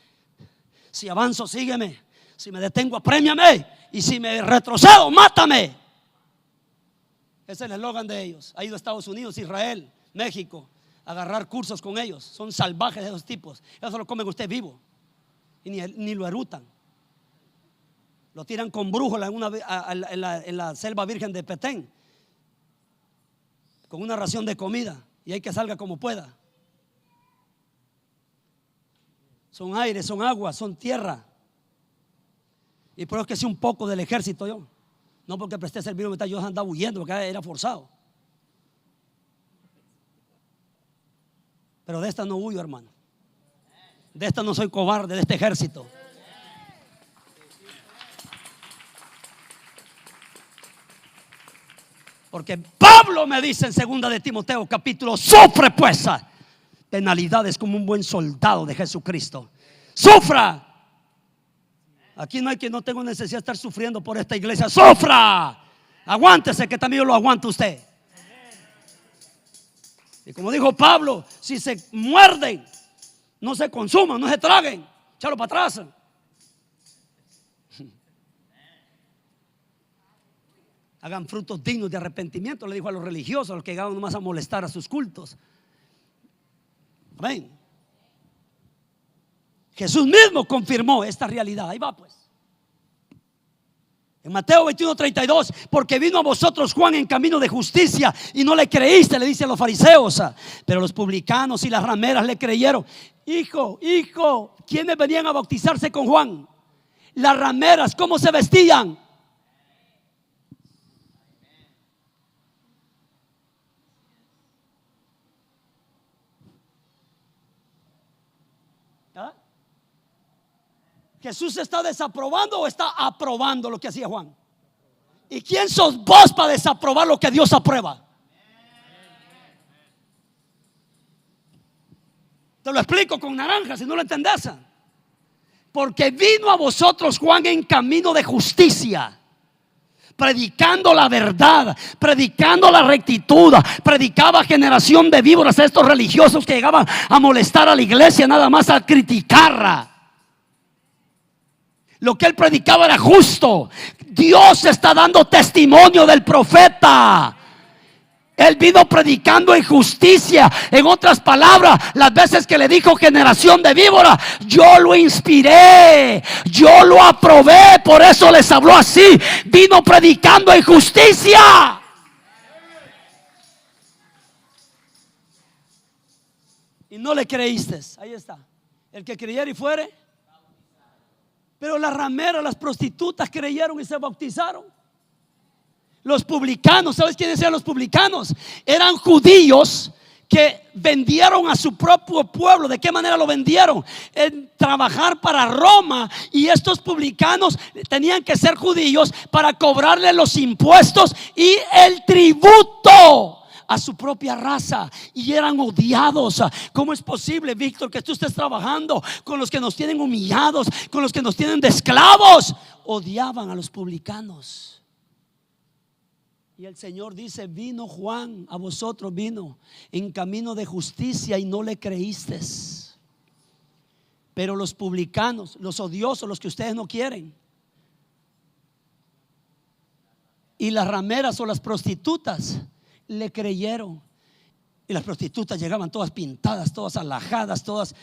Si avanzo, sígueme. Si me detengo, aprémiame. Y si me retrocedo, mátame. Ese es el eslogan de ellos. Ha ido a Estados Unidos, Israel, México, a agarrar cursos con ellos. Son salvajes de esos tipos. Eso lo comen usted vivo y ni lo erutan. Lo tiran con brújula en la selva virgen de Petén, con una ración de comida, y hay que salga como pueda. Son aire, son agua, son tierra. Y por eso que soy un poco del ejército yo. No porque presté servicio militar, yo andaba huyendo porque era forzado. Pero de esta no huyo, hermano. De esta no soy cobarde, de este ejército. Porque Pablo me dice en 2 de Timoteo capítulo: sufre pues penalidades como un buen soldado de Jesucristo. Sufra. Aquí no hay que no tengo necesidad de estar sufriendo por esta iglesia. Sufra. Aguántese, que también lo aguanta usted. Y como dijo Pablo, si se muerden, no se consuman, no se traguen, échalo para atrás. Hagan frutos dignos de arrepentimiento, le dijo a los religiosos, a los que llegaban nomás a molestar a sus cultos. Amén. Jesús mismo confirmó esta realidad. Ahí va pues. En Mateo 21:32, porque vino a vosotros Juan en camino de justicia y no le creíste, le dice a los fariseos, pero los publicanos y las rameras le creyeron. Hijo, ¿quiénes venían a bautizarse con Juan? Las rameras, ¿cómo se vestían? ¿Ah? ¿Jesús está desaprobando o está aprobando lo que hacía Juan? ¿Y quién sos vos para desaprobar lo que Dios aprueba? Te lo explico con naranjas si no lo entendés. Porque vino a vosotros Juan en camino de justicia, predicando la verdad, predicando la rectitud. Predicaba generación de víboras a estos religiosos que llegaban a molestar a la iglesia, nada más a criticarla. Lo que él predicaba era justo. Dios está dando testimonio del profeta. Él vino predicando en justicia. En otras palabras, las veces que le dijo generación de víbora, yo lo inspiré, yo lo aprobé, por eso les habló así. Vino predicando en justicia. Y no le creíste. Ahí está. El que creyera y fuere. Pero las rameras, las prostitutas creyeron y se bautizaron. Los publicanos, ¿sabes quiénes eran los publicanos? Eran judíos que vendieron a su propio pueblo. ¿De qué manera lo vendieron? En trabajar para Roma. Y estos publicanos tenían que ser judíos para cobrarle los impuestos y el tributo a su propia raza, y eran odiados. ¿Cómo es posible, Víctor, que tú estés trabajando con los que nos tienen humillados, con los que nos tienen de esclavos? Odiaban a los publicanos. Y el Señor dice: vino Juan a vosotros, vino en camino de justicia y no le creísteis. Pero los publicanos, los odiosos, los que ustedes no quieren, y las rameras o las prostitutas le creyeron. Y las prostitutas llegaban todas pintadas, todas alajadas, todas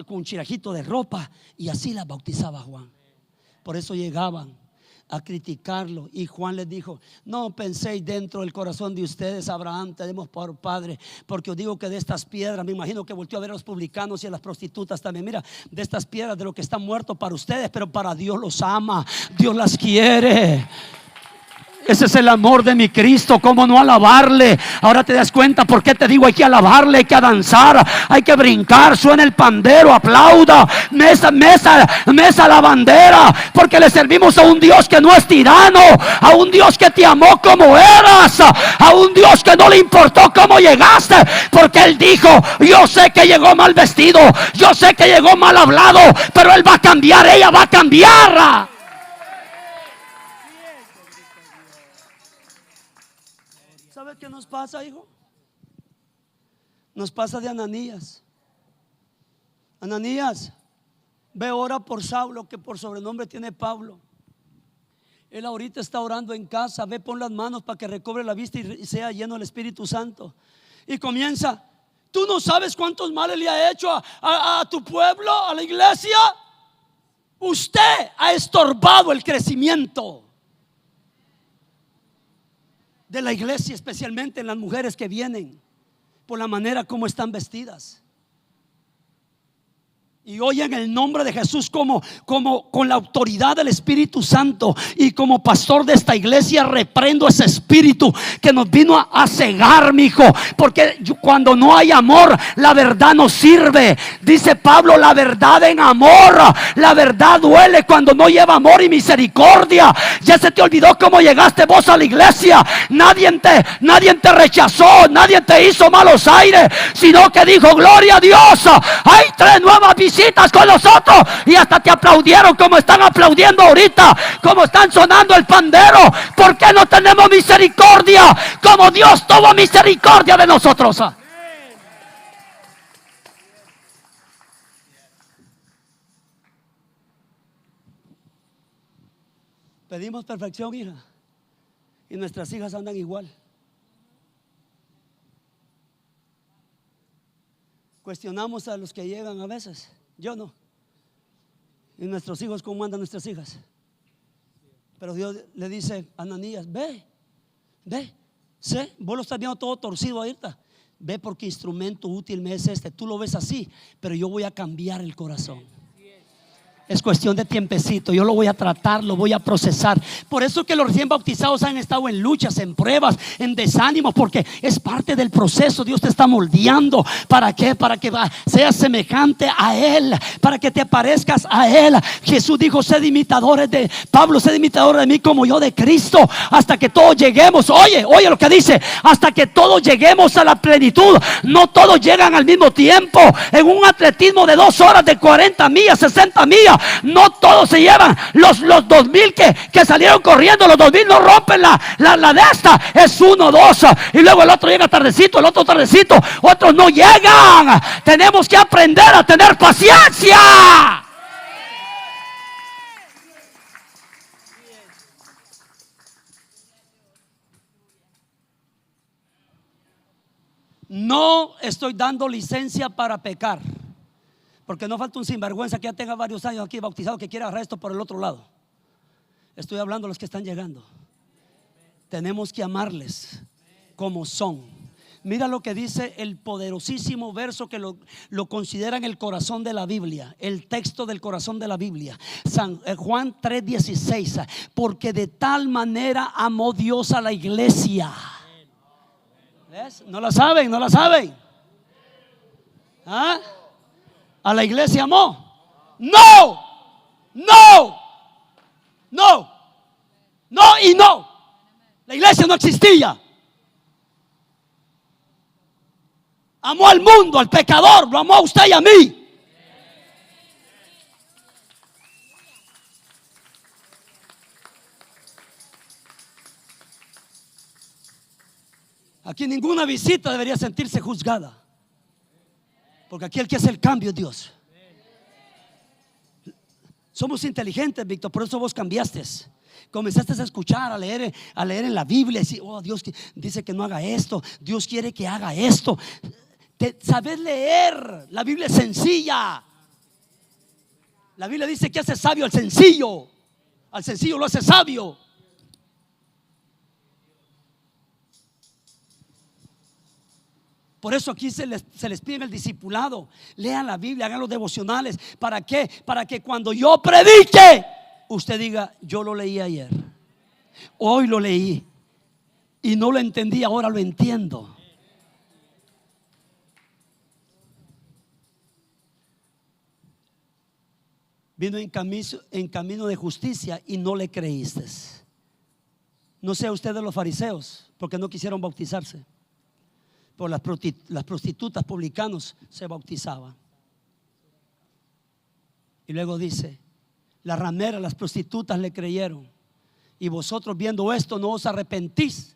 con un chirajito de ropa, y así las bautizaba Juan. Por eso llegaban. a criticarlo. Y Juan les dijo: no penséis dentro del corazón de ustedes: Abraham tenemos por padre, porque os digo que de estas piedras, me imagino que volteó a ver a los publicanos y a las prostitutas también, mira, de estas piedras, de lo que está muerto para ustedes, pero para Dios los ama, Dios las quiere. Ese es el amor de mi Cristo. ¿Cómo no alabarle? Ahora te das cuenta por qué te digo: hay que alabarle, hay que danzar, hay que brincar. Suena el pandero, aplauda, mesa la bandera, porque le servimos a un Dios que no es tirano, a un Dios que te amó como eras, a un Dios que no le importó cómo llegaste, porque Él dijo: yo sé que llegó mal vestido, yo sé que llegó mal hablado, pero Él va a cambiar, ella va a cambiar. ¿Sabes qué nos pasa, hijo? Nos pasa de Ananías. Ananías, ve, ora por Saulo, que por sobrenombre tiene Pablo. Él ahorita está orando en casa. Ve, pon las manos para que recobre la vista y sea lleno del Espíritu Santo. Y comienza: tú no sabes cuántos males le ha hecho a tu pueblo, a la iglesia. Usted ha estorbado el crecimiento de la iglesia, especialmente en las mujeres que vienen, por la manera como están vestidas. Y hoy, en el nombre de Jesús, como con la autoridad del Espíritu Santo y como pastor de esta iglesia, reprendo ese espíritu que nos vino a cegar, mi hijo, porque cuando no hay amor, la verdad no sirve. Dice Pablo: la verdad en amor. La verdad duele cuando no lleva amor y misericordia. Ya se te olvidó cómo llegaste vos a la iglesia. Nadie te rechazó, nadie te hizo malos aires, sino que dijo: gloria a Dios, hay 3 nuevas visitas con nosotros, y hasta te aplaudieron como están aplaudiendo ahorita, como están sonando el pandero. ¿Por qué no tenemos misericordia como Dios tuvo misericordia de nosotros? Pedimos perfección, hija, y nuestras hijas andan igual. Cuestionamos a los que llegan a veces. Yo no. Y nuestros hijos, ¿cómo andan nuestras hijas? Pero Dios le dice a Ananías: ve, sé, vos lo estás viendo todo torcido ahorita. Ve, porque instrumento útil me es este. Tú lo ves así, pero yo voy a cambiar el corazón. Es cuestión de tiempecito. Yo lo voy a tratar, lo voy a procesar. Por eso que los recién bautizados han estado en luchas, en pruebas, en desánimos, porque es parte del proceso. Dios te está moldeando. ¿Para qué? Para que seas semejante a Él, para que te parezcas a Él. Jesús dijo: sed imitadores de Pablo, sed imitadores de mí como yo de Cristo, hasta que todos lleguemos. Oye lo que dice: hasta que todos lleguemos a la plenitud. No todos llegan al mismo tiempo. En un atletismo de 2 horas, de 40 millas, 60 millas, no todos se llevan los 2000 que salieron corriendo. Los 2000 no rompen la de esta. Es 1, 2, y luego el otro llega tardecito, el otro tardecito, otros no llegan. Tenemos que aprender a tener paciencia. No estoy dando licencia para pecar, porque no falta un sinvergüenza que ya tenga varios años aquí bautizado que quiera agarrar esto por el otro lado. Estoy hablando a los que están llegando. Tenemos que amarles como son. Mira lo que dice el poderosísimo verso que lo consideran el corazón de la Biblia, el texto del corazón de la Biblia, Juan 3:16. Porque de tal manera amó Dios a la iglesia. ¿Ves? No la saben. ¿Ah? ¿A la iglesia amó? No y no. La iglesia no existía. Amó al mundo, al pecador. Lo amó a usted y a mí. Aquí ninguna visita debería sentirse juzgada, porque aquí el que hace el cambio es Dios. Somos inteligentes, Víctor, por eso vos cambiaste. Comenzaste a escuchar, a leer en la Biblia y decir: oh, Dios dice que no haga esto, Dios quiere que haga esto. Sabes leer, la Biblia es sencilla. La Biblia dice que hace sabio al sencillo. Al sencillo lo hace sabio. Por eso aquí se les pide el discipulado. Lean la Biblia, hagan los devocionales. ¿Para qué? Para que cuando yo predique, usted diga: yo lo leí ayer, hoy lo leí y no lo entendí, ahora lo entiendo. Vino en camino de justicia y no le creíste. No sea usted de los fariseos, porque no quisieron bautizarse. Por las prostitutas, publicanos se bautizaban. Y luego dice: las rameras, las prostitutas le creyeron, y vosotros viendo esto no os arrepentís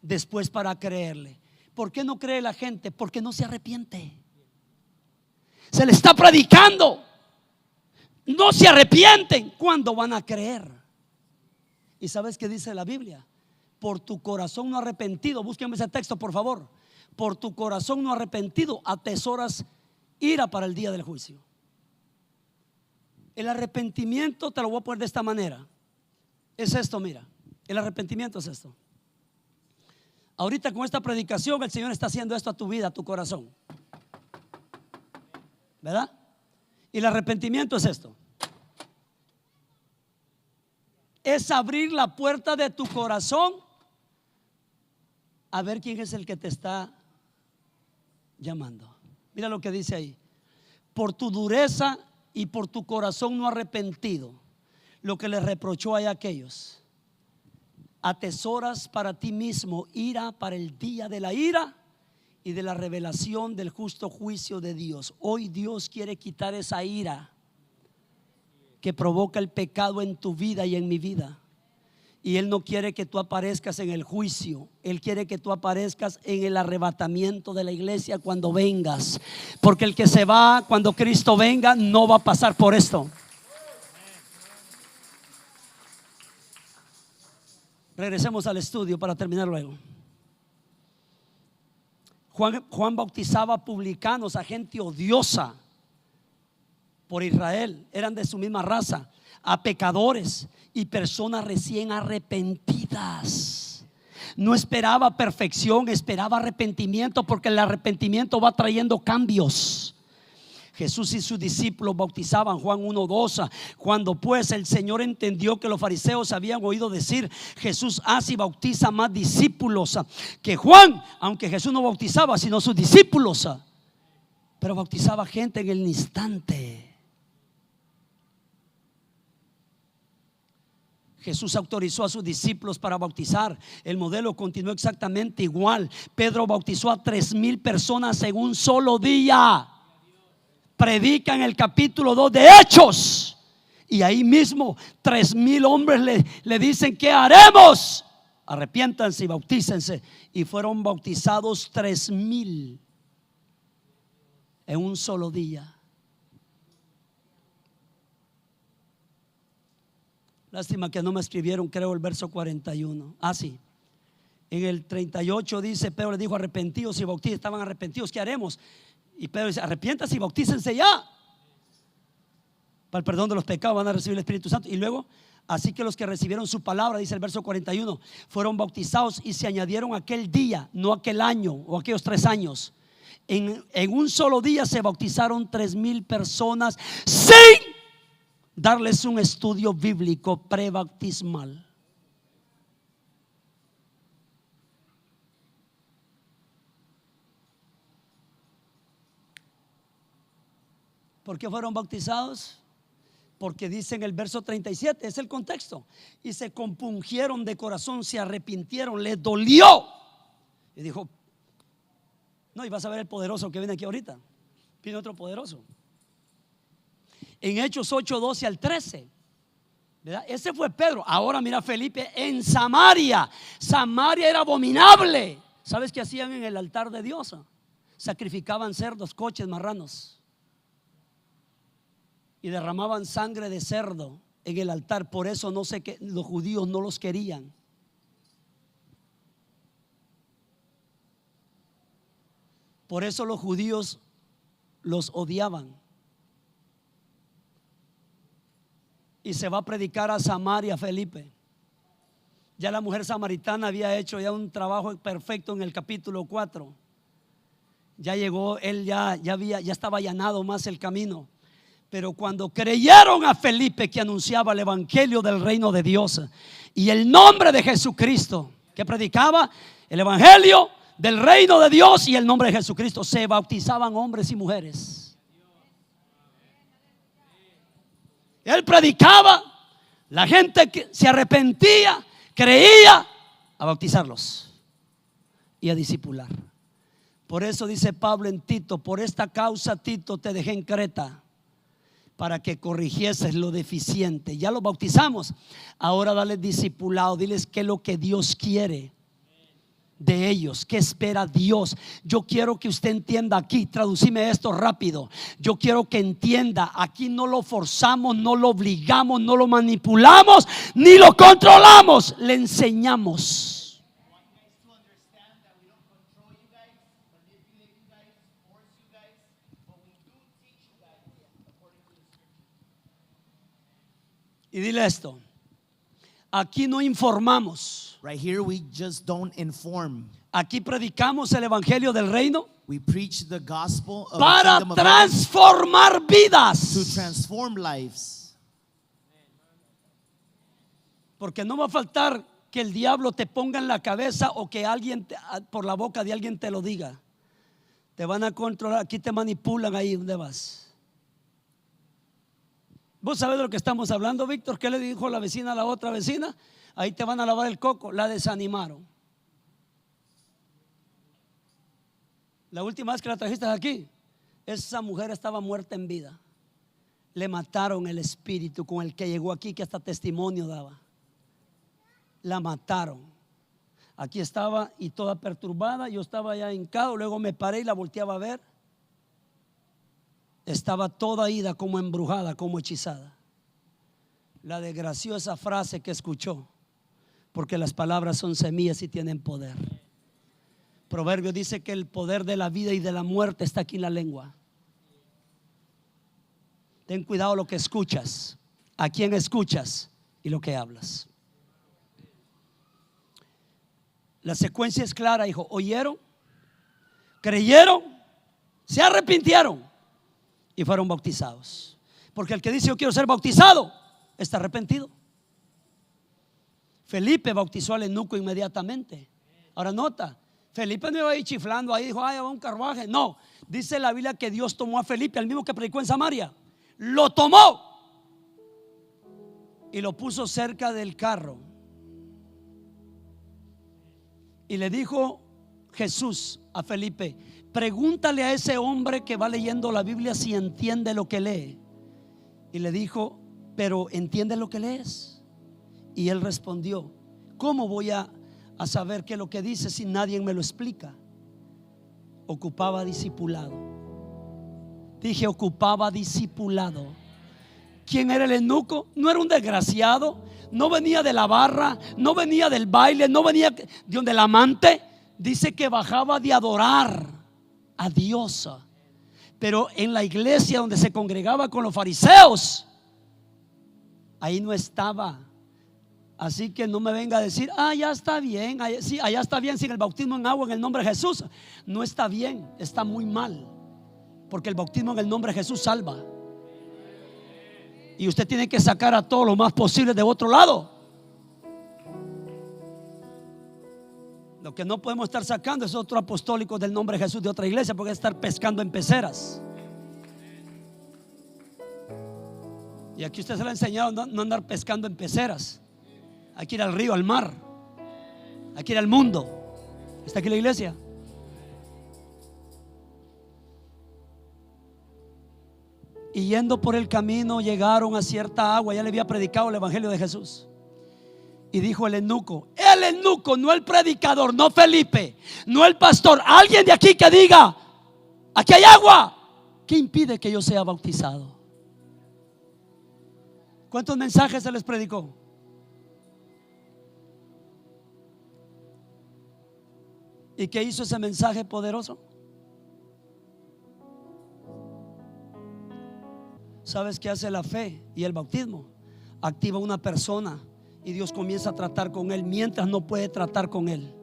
después para creerle. ¿Por qué no cree la gente? Porque no se arrepiente. Se le está predicando, no se arrepienten. ¿Cuándo van a creer? ¿Y sabes qué dice la Biblia? Por tu corazón no arrepentido, búsquenme ese texto por favor. Por tu corazón no arrepentido atesoras ira para el día del juicio. El arrepentimiento, te lo voy a poner de esta manera, es esto, mira. El arrepentimiento es esto. Ahorita con esta predicación el Señor está haciendo esto a tu vida, a tu corazón, ¿verdad? Y el arrepentimiento es esto: es abrir la puerta de tu corazón a ver quién es el que te está llamando. Mira lo que dice ahí: por tu dureza y por tu corazón no arrepentido, lo que les reprochó a aquellos, atesoras para ti mismo ira para el día de la ira y de la revelación del justo juicio de Dios. Hoy Dios quiere quitar esa ira que provoca el pecado en tu vida y en mi vida. Y Él no quiere que tú aparezcas en el juicio. Él quiere que tú aparezcas en el arrebatamiento de la iglesia cuando vengas. Porque el que se va cuando Cristo venga no va a pasar por esto. Regresemos al estudio para terminar luego. Juan bautizaba publicanos, a gente odiosa por Israel, eran de su misma raza, a pecadores y personas recién arrepentidas. No esperaba perfección, esperaba arrepentimiento, porque el arrepentimiento va trayendo cambios. Jesús y sus discípulos bautizaban, Juan 1:2. Cuando pues el Señor entendió que los fariseos habían oído decir: Jesús hace y bautiza más discípulos que Juan, aunque Jesús no bautizaba sino sus discípulos, pero bautizaba gente en el instante. Jesús autorizó a sus discípulos para bautizar. El modelo continuó exactamente igual. Pedro bautizó a 3,000 personas en un solo día. Predica en el capítulo 2 de Hechos, y ahí mismo 3,000 hombres le dicen: ¿qué haremos? Arrepiéntanse y bautícense. Y fueron bautizados 3,000 en un solo día. Lástima que no me escribieron, creo, el verso 41. Sí. En el 38 dice: Pedro le dijo: arrepentidos y bautícense. Estaban arrepentidos, ¿qué haremos? Y Pedro dice: arrepiéntanse y bautícense ya. Para el perdón de los pecados van a recibir el Espíritu Santo. Y luego: así que los que recibieron su palabra, dice el verso 41, fueron bautizados y se añadieron aquel día, no aquel año o aquellos 3 años. En un solo día se bautizaron 3,000 personas sin darles un estudio bíblico prebautismal. ¿Por qué fueron bautizados? Porque dice en el verso 37, es el contexto: y se compungieron de corazón, se arrepintieron, les dolió. Y dijo: no, y vas a ver el poderoso que viene aquí ahorita. Viene otro poderoso. En Hechos 8:12 al 13, ¿verdad? Ese fue Pedro. Ahora mira Felipe en Samaria. Samaria era abominable. ¿Sabes qué hacían en el altar de Dios? Sacrificaban cerdos, coches, marranos, y derramaban sangre de cerdo en el altar. Por eso no sé qué, los judíos no los querían. Por eso los judíos los odiaban. y se va a predicar a Samaria, Felipe. Ya la mujer samaritana había hecho ya un trabajo perfecto en el capítulo 4. Ya llegó, él ya estaba allanado más el camino. Pero cuando creyeron a Felipe, que anunciaba el evangelio del reino de Dios y el nombre de Jesucristo, que predicaba el evangelio del reino de Dios y el nombre de Jesucristo, se bautizaban hombres y mujeres. Él predicaba, la gente que se arrepentía, creía, a bautizarlos y a discipular. Por eso dice Pablo en Tito: por esta causa, Tito, te dejé en Creta, para que corrigieses lo deficiente. Ya los bautizamos, ahora dale discipulado, diles qué es lo que Dios quiere de ellos, qué espera Dios. Yo quiero que usted entienda aquí, traducime esto rápido. Yo quiero que entienda, aquí no lo forzamos, no lo obligamos, no lo manipulamos, ni lo controlamos, le enseñamos. Y dile esto: aquí no informamos. Right here we just don't inform. Aquí predicamos el evangelio del reino. We preach the gospel of Para the kingdom of heaven transformar to vidas. transform lives. Porque no va a faltar que el diablo te ponga en la cabeza o que alguien por la boca de alguien te lo diga. Te van a controlar, aquí te manipulan ahí donde vas. ¿Vos sabés de lo que estamos hablando, Víctor? ¿Qué le dijo la vecina a la otra vecina? Ahí te van a lavar el coco. La desanimaron. La última vez que la trajiste aquí, esa mujer estaba muerta en vida. Le mataron el espíritu con el que llegó aquí, que hasta testimonio daba. La mataron. Aquí estaba y toda perturbada. Yo estaba ya hincado. Luego me paré y la volteaba a ver. Estaba toda ida, como embrujada, como hechizada. La desgració esa frase que escuchó, porque las palabras son semillas y tienen poder. Proverbio dice que el poder de la vida y de la muerte está aquí en la lengua. Ten cuidado lo que escuchas, a quién escuchas y lo que hablas. La secuencia es clara, hijo. Oyeron, creyeron, se arrepintieron y fueron bautizados. Porque el que dice yo quiero ser bautizado está arrepentido. Felipe bautizó al eunuco inmediatamente. Ahora nota, Felipe no iba ahí chiflando, ahí dijo, ay, va un carruaje. No, dice la Biblia que Dios tomó a Felipe, al mismo que predicó en Samaria. Lo tomó y lo puso cerca del carro. Y le dijo Jesús a Felipe: pregúntale a ese hombre que va leyendo la Biblia si entiende lo que lee. Y le dijo: pero ¿entiende lo que lees? Y él respondió: ¿cómo voy a saber qué es lo que dice si nadie me lo explica? Ocupaba discipulado. Dije, ocupaba discipulado. ¿Quién era el eunuco? No era un desgraciado, no venía de la barra, no venía del baile, no venía de donde el amante. Dice que bajaba de adorar a Dios. Pero en la iglesia donde se congregaba con los fariseos, ahí no estaba. Así que no me venga a decir, ya está bien, sí, allá está bien sin el bautismo en agua en el nombre de Jesús. No está bien, está muy mal, porque el bautismo en el nombre de Jesús salva. Y usted tiene que sacar a todo lo más posible de otro lado. Lo que no podemos estar sacando es otro apostólico del nombre de Jesús de otra iglesia, porque es estar pescando en peceras. Y aquí usted se le ha enseñado no andar pescando en peceras. Hay que ir al río, al mar. Hay que ir al mundo. ¿Está aquí la iglesia? Y yendo por el camino llegaron a cierta agua. Ya le había predicado el evangelio de Jesús. Y dijo el eunuco, no el predicador, no Felipe, no el pastor, alguien de aquí que diga, aquí hay agua. ¿Qué impide que yo sea bautizado? ¿Cuántos mensajes se les predicó? ¿Y qué hizo ese mensaje poderoso? ¿Sabes qué hace la fe y el bautismo? activa una persona y Dios comienza a tratar con él mientras no puede tratar con él.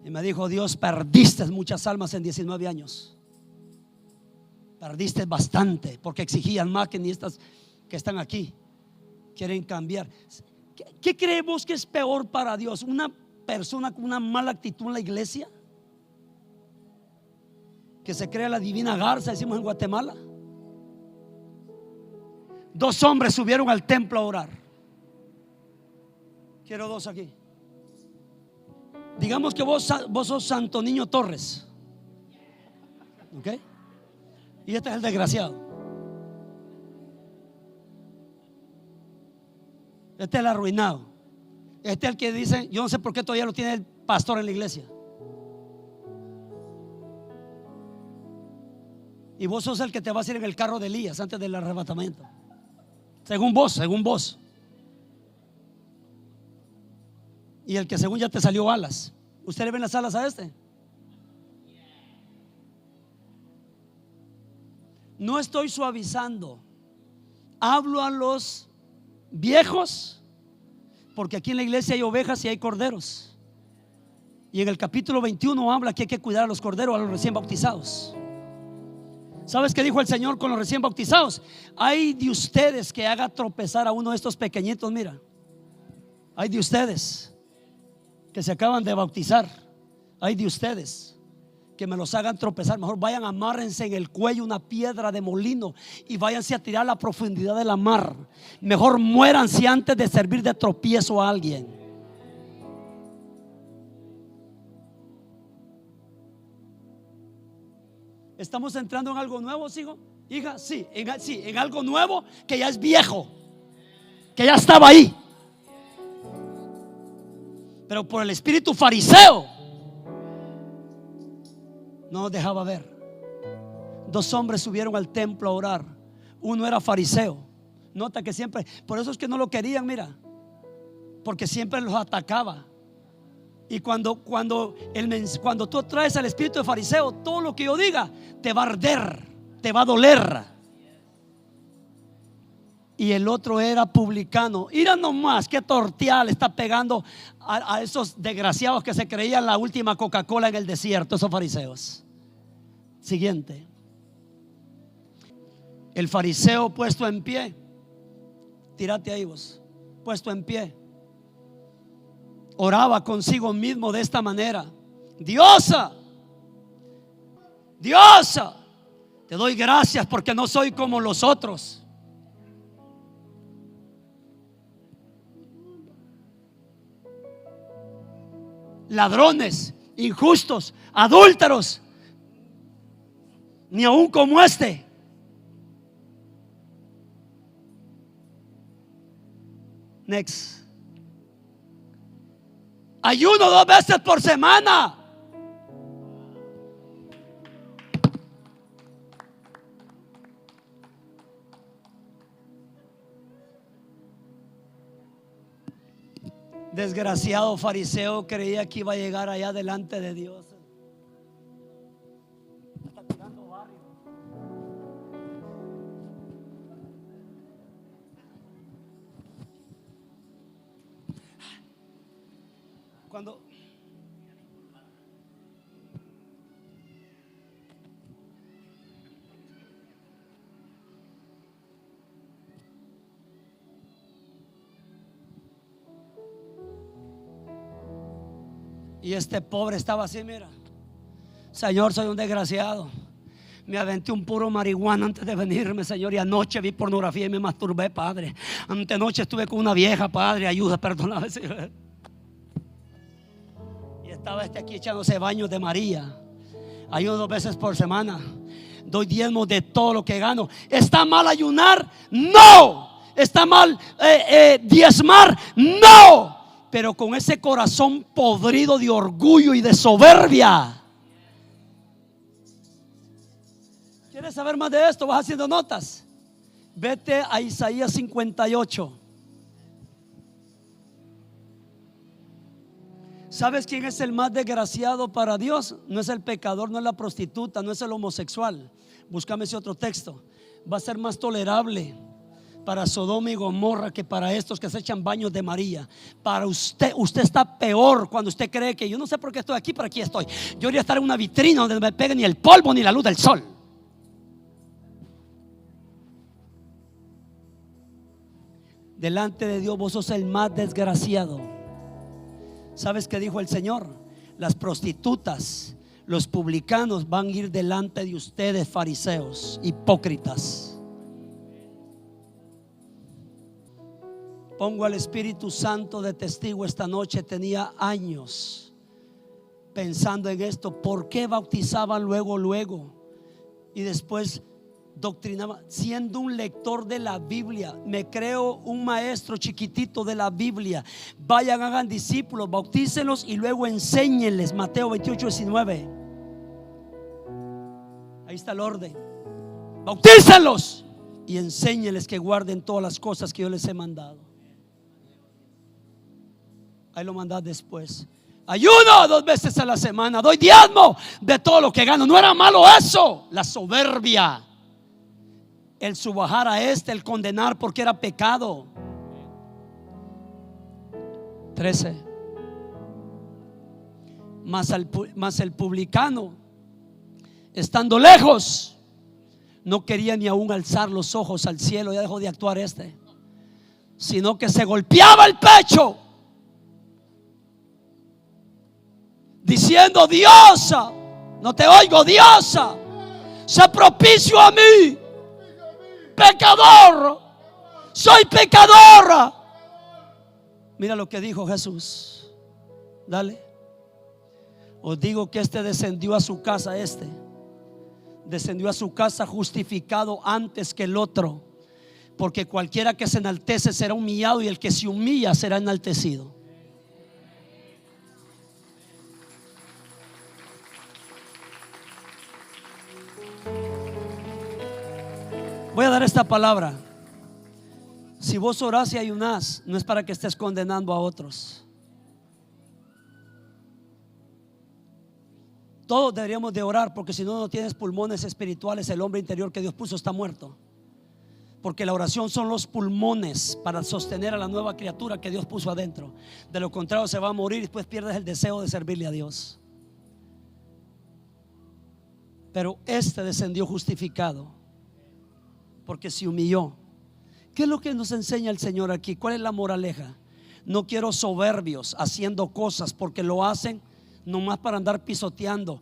Y me dijo: Dios, perdiste muchas almas en 19 años. Perdiste bastante porque exigían más que ni estas que están aquí. Quieren cambiar. ¿Qué creemos que es peor para Dios? ¿Una persona con una mala actitud en la iglesia, que se crea la divina garza, decimos en Guatemala? 2 hombres subieron al templo a orar. Quiero 2 aquí. Digamos que vos sos Santo Niño Torres, ¿ok? Y este es el desgraciado. Este es el arruinado. Este es el que dice: yo no sé por qué todavía lo tiene el pastor en la iglesia. Y vos sos el que te vas a ir en el carro de Elías antes del arrebatamiento. Según vos. Y el que según ya te salió alas. ¿Usted le ven las alas a este? No estoy suavizando. Hablo a los viejos, porque aquí en la iglesia hay ovejas y hay corderos. Y en el capítulo 21 habla que hay que cuidar a los corderos, a los recién bautizados. ¿Sabes qué dijo el Señor con los recién bautizados? Hay de ustedes que haga tropezar a uno de estos pequeñitos. Mira, hay de ustedes que se acaban de bautizar. Hay de ustedes que me los hagan tropezar. Mejor vayan, amárrense en el cuello una piedra de molino y váyanse a tirar a la profundidad de la mar. Mejor muéranse antes de servir de tropiezo a alguien. ¿Estamos entrando en algo nuevo, hijo? Hija, sí, en algo nuevo que ya es viejo, que ya estaba ahí, pero por el espíritu fariseo no nos dejaba ver. 2 hombres subieron al templo a orar. Uno era fariseo. Nota que siempre, por eso es que no lo querían, mira, porque siempre los atacaba. Y cuando tú traes al espíritu de fariseo, todo lo que yo diga te va a arder, te va a doler. Y el otro era publicano. Mira nomás qué tortilla le está pegando a esos desgraciados que se creían la última Coca-Cola en el desierto, esos fariseos. Siguiente. El fariseo puesto en pie. Tírate ahí vos. Puesto en pie. Oraba consigo mismo de esta manera: Diosa, Diosa, te doy gracias porque no soy como los otros. Ladrones, injustos, adúlteros, ni aún como este. Next. Ayuno 2 veces por semana. Desgraciado fariseo, creía que iba a llegar allá delante de Dios. Está tirando barrio. Cuando y este pobre estaba así, mira: Señor, soy un desgraciado. Me aventé un puro marihuana antes de venirme, Señor, y anoche vi pornografía y me masturbé, Padre. Antenoche estuve con una vieja, Padre, ayuda, perdóname, Señor. Y estaba aquí echándose baños de María. Ayuno 2 veces por semana. Doy diezmos de todo lo que gano. ¿Está mal ayunar? No. ¿Está mal diezmar? No. Pero con ese corazón podrido de orgullo y de soberbia. ¿Quieres saber más de esto? Vas haciendo notas. Vete a Isaías 58. ¿Sabes quién es el más desgraciado para Dios? No es el pecador, no es la prostituta, no es el homosexual. Búscame ese otro texto. Va a ser más tolerable. para Sodoma y Gomorra que para estos que se echan baños de María. Para usted está peor cuando usted cree que yo no sé por qué estoy aquí, pero aquí estoy. Yo debería estar en una vitrina donde no me pegue ni el polvo ni la luz del sol. Delante de Dios vos sos el más desgraciado. ¿Sabes qué dijo el Señor? Las prostitutas, los publicanos van a ir delante de ustedes, fariseos, hipócritas. Pongo al Espíritu Santo de testigo esta noche. Tenía años pensando en esto. ¿Por qué bautizaban luego? Y después doctrinaban. Siendo un lector de la Biblia, me creo un maestro chiquitito de la Biblia. Vayan, hagan discípulos, bautícenlos y luego enséñenles. Mateo 28:19. Ahí está el orden. Bautícenlos y enséñenles que guarden todas las cosas que yo les he mandado. Ahí lo mandás después. Ayuno 2 veces a la semana. Doy diezmo de todo lo que gano. No era malo eso. La soberbia, el subajar a el condenar porque era pecado. 13. Mas el publicano, estando lejos, no quería ni aún alzar los ojos al cielo. Ya dejó de actuar sino que se golpeaba el pecho diciendo: Diosa, no te oigo, Diosa, sé propicio a mí, pecador, soy pecadora. Mira lo que dijo Jesús. Dale. Os digo que descendió a su casa, descendió a su casa justificado antes que el otro, porque cualquiera que se enaltece será humillado y el que se humilla será enaltecido. Voy a dar esta palabra. Si vos orás y ayunás, no es para que estés condenando a otros. Todos deberíamos de orar, porque si no tienes pulmones espirituales, el hombre interior que Dios puso está muerto. Porque la oración son los pulmones para sostener a la nueva criatura que Dios puso adentro. De lo contrario se va a morir y después pierdes el deseo de servirle a Dios. Pero descendió justificado porque se humilló. ¿Qué es lo que nos enseña el Señor aquí? ¿Cuál es la moraleja? No quiero soberbios haciendo cosas porque lo hacen nomás para andar pisoteando.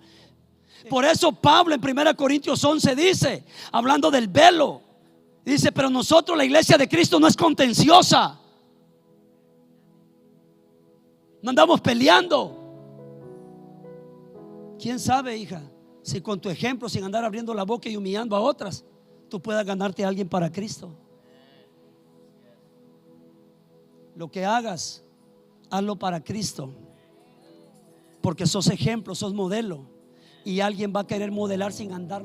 Por eso Pablo en 1 Corintios 11 dice, hablando del velo, dice: pero nosotros, la iglesia de Cristo, no es contenciosa. No andamos peleando. ¿Quién sabe, hija, si con tu ejemplo, sin andar abriendo la boca y humillando a otras, tú puedas ganarte a alguien para Cristo? Lo que hagas, hazlo para Cristo, porque sos ejemplo, sos modelo, y alguien va a querer modelar sin andar.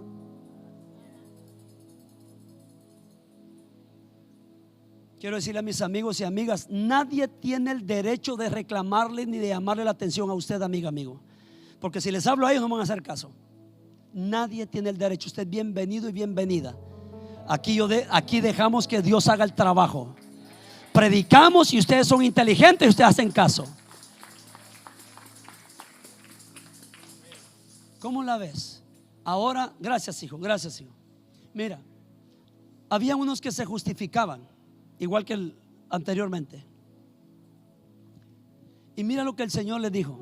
Quiero decirle a mis amigos y amigas: nadie tiene el derecho de reclamarle ni de llamarle la atención a usted, amiga, amigo, porque si les hablo a ellos no van a hacer caso. Nadie tiene el derecho. Usted es bienvenido y bienvenida. Aquí dejamos que Dios haga el trabajo. Predicamos y ustedes son inteligentes y ustedes hacen caso. ¿Cómo la ves? Ahora, gracias hijo, gracias hijo. Mira, había unos que se justificaban igual que anteriormente. Y mira lo que el Señor les dijo: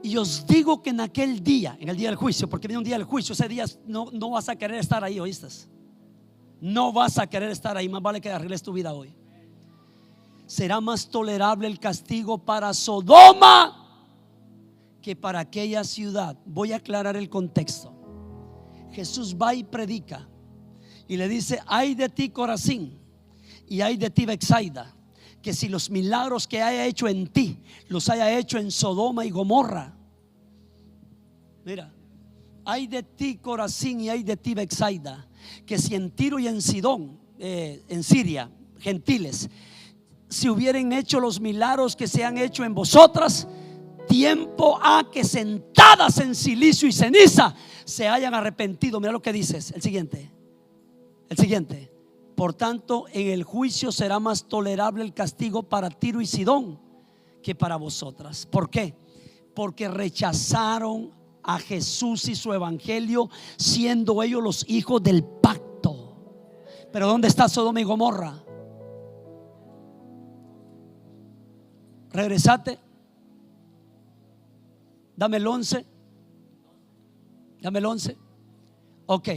y os digo que en aquel día, en el día del juicio, porque viene un día del juicio, ese día no vas a querer estar ahí, ¿oíste? No vas a querer estar ahí, más vale que arregles tu vida hoy. Será más tolerable el castigo para Sodoma que para aquella ciudad. Voy a aclarar el contexto. Jesús va y predica y le dice: ay de ti, Corazín, y ay de ti, Betsaida, que si los milagros que haya hecho en ti los haya hecho en Sodoma y Gomorra. Mira, ay de ti, Corazín, y ay de ti, Betsaida, que si en Tiro y en Sidón, en Siria, gentiles, si hubieran hecho los milagros que se han hecho en vosotras, tiempo ha que sentadas en silicio y ceniza se hayan arrepentido. Mira lo que dices, el siguiente. Por tanto, en el juicio será más tolerable el castigo para Tiro y Sidón que para vosotras. ¿Por qué? Porque rechazaron a Jesús y su evangelio, siendo ellos los hijos del pacto. Pero ¿dónde está Sodoma y Gomorra? Regresate. Dame el 11. Dame el 11. Ok.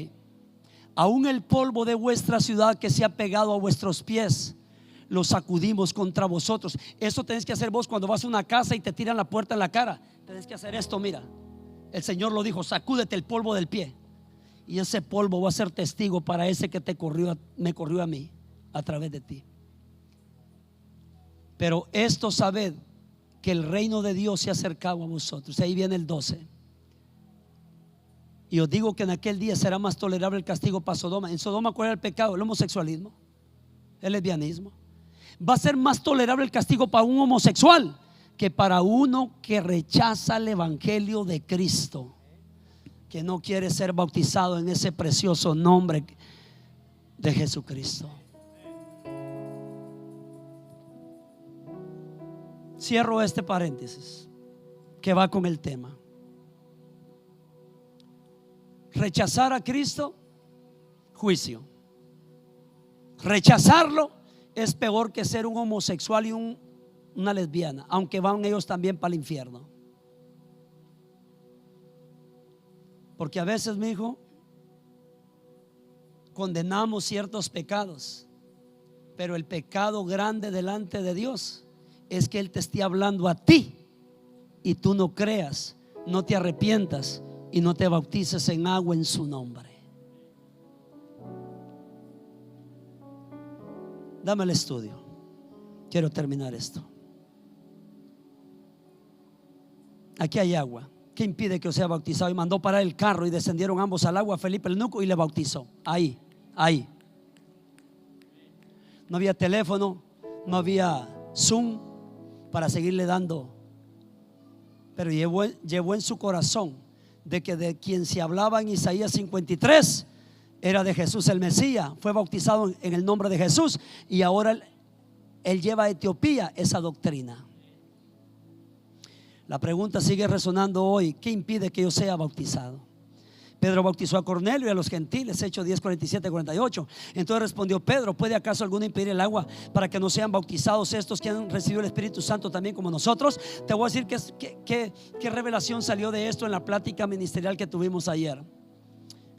Aún el polvo de vuestra ciudad que se ha pegado a vuestros pies, lo sacudimos contra vosotros. Eso tenés que hacer vos cuando vas a una casa y te tiran la puerta en la cara. Tenés que hacer esto, mira. El Señor lo dijo: sacúdete el polvo del pie. Y ese polvo va a ser testigo para ese que me corrió a mí a través de ti. Pero esto sabed, que el reino de Dios se ha acercado a vosotros. Ahí viene el 12. Y os digo que en aquel día será más tolerable el castigo para Sodoma. En Sodoma, ¿cuál era el pecado? El homosexualismo, el lesbianismo. Va a ser más tolerable el castigo para un homosexual que para uno que rechaza el evangelio de Cristo, que no quiere ser bautizado en ese precioso nombre de Jesucristo. Cierro este paréntesis que va con el tema. Rechazar a Cristo, juicio. Rechazarlo es peor que ser un homosexual y una lesbiana, aunque van ellos también para el infierno. Porque a veces, mi hijo, condenamos ciertos pecados, pero el pecado grande delante de Dios es que Él te esté hablando a ti y tú no creas, no te arrepientas y no te bautices en agua en su nombre. Dame el estudio. Quiero terminar esto. Aquí hay agua. ¿Qué impide que os sea bautizado? Y mandó parar el carro y descendieron ambos al agua, Felipe el eunuco, y le bautizó. Ahí. No había teléfono, no había Zoom para seguirle dando, pero llevó en su corazón de que de quien se hablaba en Isaías 53 era de Jesús el Mesías. Fue bautizado en el nombre de Jesús y ahora él lleva a Etiopía esa doctrina. La pregunta sigue resonando hoy: ¿qué impide que yo sea bautizado? Pedro bautizó a Cornelio y a los gentiles, Hechos 10, 47, 48. Entonces respondió Pedro: ¿puede acaso alguno impedir el agua para que no sean bautizados estos que han recibido el Espíritu Santo también como nosotros? Te voy a decir qué revelación salió de esto en la plática ministerial que tuvimos ayer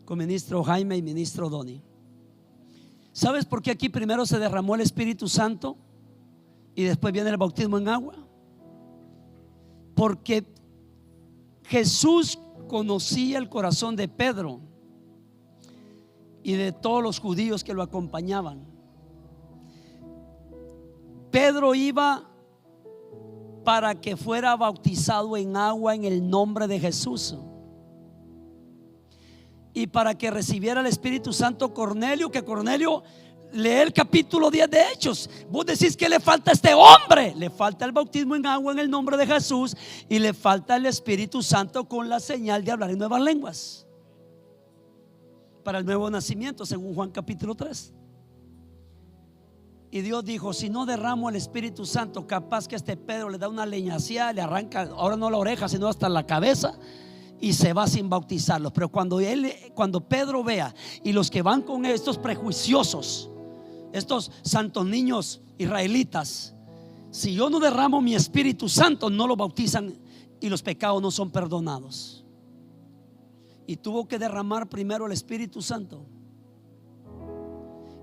con ministro Jaime y ministro Doni. ¿Sabes por qué aquí primero se derramó el Espíritu Santo y después viene el bautismo en agua? Porque Jesús conocía el corazón de Pedro y de todos los judíos que lo acompañaban. Pedro iba para que fuera bautizado en agua en el nombre de Jesús, y para que recibiera el Espíritu Santo Cornelio, que Cornelio, lee el capítulo 10 de Hechos. Vos decís que le falta a este hombre. Le falta el bautismo en agua en el nombre de Jesús y le falta el Espíritu Santo con la señal de hablar en nuevas lenguas para el nuevo nacimiento, según Juan capítulo 3. Y Dios dijo: si no derramo el Espíritu Santo, capaz que este Pedro le da una leñacía, le arranca ahora no la oreja sino hasta la cabeza y se va sin bautizarlos. Pero cuando Pedro vea, y los que van con estos prejuiciosos, estos santos niños israelitas, si yo no derramo mi Espíritu Santo, no lo bautizan y los pecados no son perdonados. Y tuvo que derramar primero el Espíritu Santo.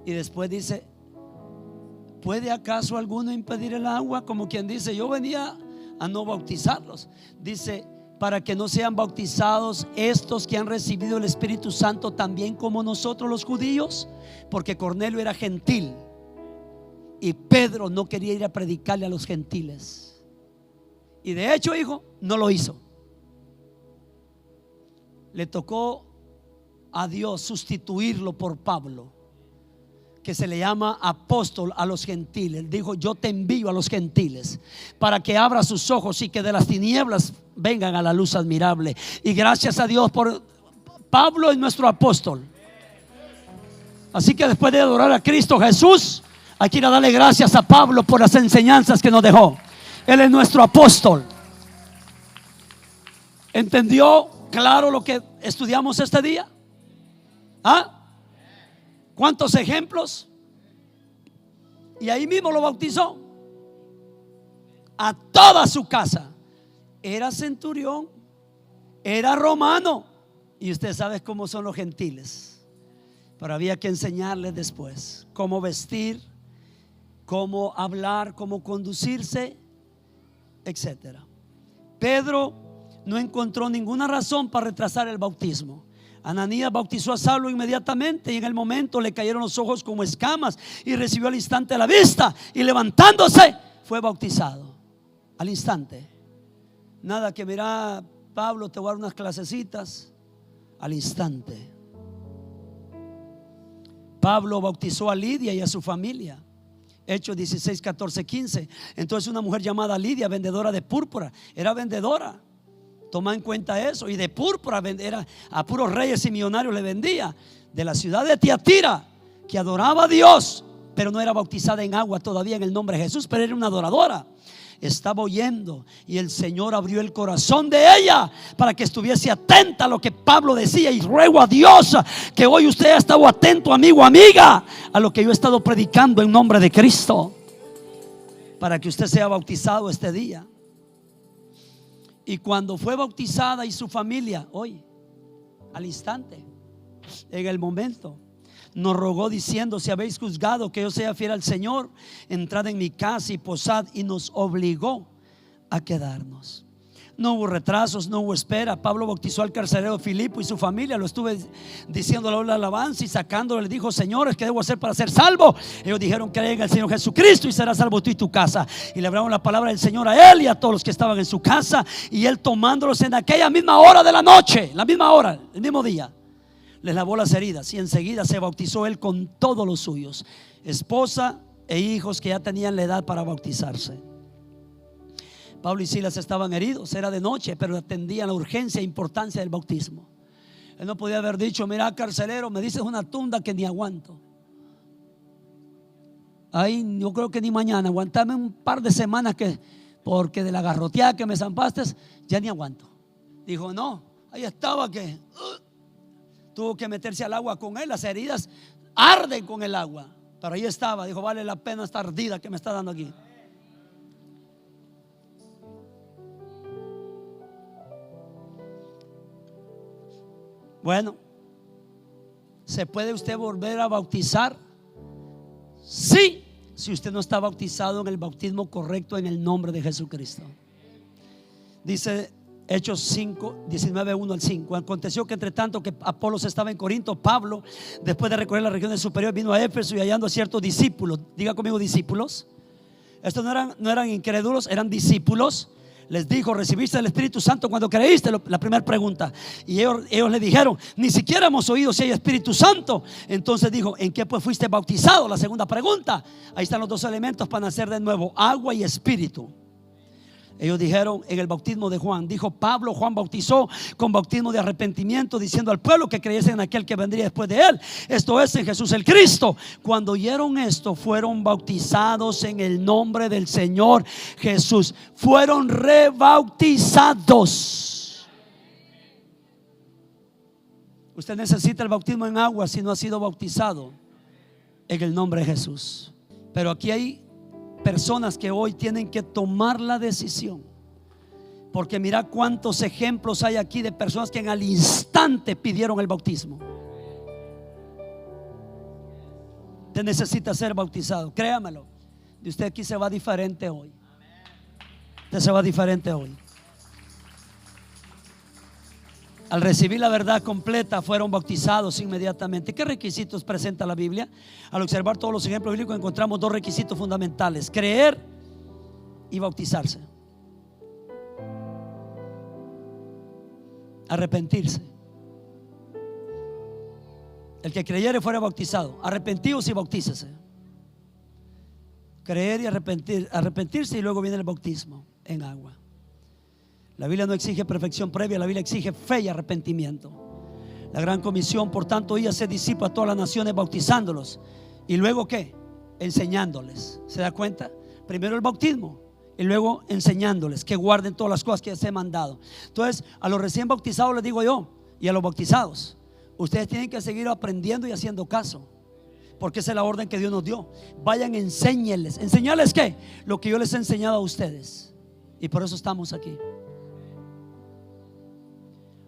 Y después dice: ¿puede acaso alguno impedir el agua? Como quien dice: yo venía a no bautizarlos. Dice: para que no sean bautizados estos que han recibido el Espíritu Santo también como nosotros los judíos. Porque Cornelio era gentil y Pedro no quería ir a predicarle a los gentiles. Y de hecho, hijo, no lo hizo. Le tocó a Dios sustituirlo por Pablo, que se le llama apóstol a los gentiles. Dijo: yo te envío a los gentiles para que abra sus ojos y que de las tinieblas vengan a la luz admirable. Y gracias a Dios por Pablo, es nuestro apóstol. Así que después de adorar a Cristo Jesús, hay que ir a darle gracias a Pablo por las enseñanzas que nos dejó. Él es nuestro apóstol. ¿Entendió claro lo que estudiamos este día? ¿Ah? ¿Cuántos ejemplos? Y ahí mismo lo bautizó a toda su casa. Era centurión, era romano, y usted sabe cómo son los gentiles. Pero había que enseñarles después cómo vestir, cómo hablar, cómo conducirse, etcétera. Pedro no encontró ninguna razón para retrasar el bautismo. Ananías bautizó a Saulo inmediatamente, y en el momento le cayeron los ojos como escamas y recibió al instante la vista, y levantándose fue bautizado al instante. Nada que mira, Pablo, te voy a dar unas clasecitas. Al instante. Pablo bautizó a Lidia y a su familia. Hechos 16, 14, 15. Entonces una mujer llamada Lidia, vendedora de púrpura, era vendedora. Toma en cuenta eso. Y de púrpura era a puros reyes y millonarios le vendía. De la ciudad de Tiatira, que adoraba a Dios, pero no era bautizada en agua todavía en el nombre de Jesús, pero era una adoradora. Estaba oyendo, y el Señor abrió el corazón de ella para que estuviese atenta a lo que Pablo decía. Y ruego a Dios que hoy usted haya estado atento, amigo, amiga, a lo que yo he estado predicando en nombre de Cristo, para que usted sea bautizado este día. Y cuando fue bautizada y su familia, hoy, al instante, en el momento, nos rogó diciendo: si habéis juzgado que yo sea fiel al Señor, entrad en mi casa y posad. Y nos obligó a quedarnos. No hubo retrasos, no hubo espera. Pablo bautizó al carcelero Filipo y su familia. Lo estuve diciéndole la alabanza y sacándolo. Le dijo: señores, ¿qué debo hacer para ser salvo? Ellos dijeron: cree en el Señor Jesucristo y serás salvo tú y tu casa. Y le hablaron la palabra del Señor a él y a todos los que estaban en su casa. Y él, tomándolos en aquella misma hora de la noche, la misma hora, el mismo día, les lavó las heridas, y enseguida se bautizó él con todos los suyos, esposa e hijos que ya tenían la edad para bautizarse. Pablo y Silas estaban heridos, era de noche, pero atendían la urgencia e importancia del bautismo. Él no podía haber dicho: mira, carcelero, me dices una tunda que ni aguanto. Ay, yo creo que ni mañana, aguantame un par de semanas, porque de la garroteada que me zampaste ya ni aguanto. Dijo: no, ahí estaba que tuvo que meterse al agua con él. Las heridas arden con el agua, pero ahí estaba. Dijo: vale la pena esta ardida que me está dando aquí. Bueno, ¿se puede usted volver a bautizar? Sí, si usted no está bautizado en el bautismo correcto en el nombre de Jesucristo. Dice Hechos 5, 19, 1 al 5. Aconteció que entre tanto que Apolos estaba en Corinto, Pablo, después de recorrer las regiones superiores, vino a Éfeso, y hallando a ciertos discípulos. Diga conmigo: discípulos. Estos no eran incrédulos, eran discípulos. Les dijo: ¿recibiste el Espíritu Santo cuando creíste? La primera pregunta. Y ellos le dijeron: ni siquiera hemos oído si hay Espíritu Santo. Entonces dijo: ¿en qué pues fuiste bautizado? La segunda pregunta. Ahí están los dos elementos para nacer de nuevo: agua y espíritu. Ellos dijeron: en el bautismo de Juan. Dijo Pablo: Juan bautizó con bautismo de arrepentimiento, diciendo al pueblo que creyese en aquel que vendría después de él, esto es, en Jesús el Cristo. Cuando oyeron esto, fueron bautizados en el nombre del Señor Jesús. Fueron rebautizados. Usted necesita el bautismo en agua si no ha sido bautizado en el nombre de Jesús. Pero aquí hay personas que hoy tienen que tomar la decisión, porque mira cuántos ejemplos hay aquí de personas que en al instante pidieron el bautismo. Usted necesita ser bautizado, créamelo. De usted aquí se va diferente hoy. Usted se va diferente hoy. Al recibir la verdad completa, fueron bautizados inmediatamente. ¿Qué requisitos presenta la Biblia? Al observar todos los ejemplos bíblicos, encontramos dos requisitos fundamentales: creer y bautizarse. Arrepentirse. El que creyere fuera bautizado. Arrepentidos y bautícese. Creer y arrepentirse, y luego viene el bautismo en agua. La Biblia no exige perfección previa, la Biblia exige fe y arrepentimiento. La gran comisión, por tanto, y hacer discípulos a todas las naciones, bautizándolos. Y luego, ¿qué? Enseñándoles. ¿Se da cuenta? Primero el bautismo y luego enseñándoles que guarden todas las cosas que les he mandado. Entonces, a los recién bautizados les digo yo, y a los bautizados, ustedes tienen que seguir aprendiendo y haciendo caso, porque esa es la orden que Dios nos dio. Vayan, enséñenles. ¿Enseñarles qué? Lo que yo les he enseñado a ustedes. Y por eso estamos aquí.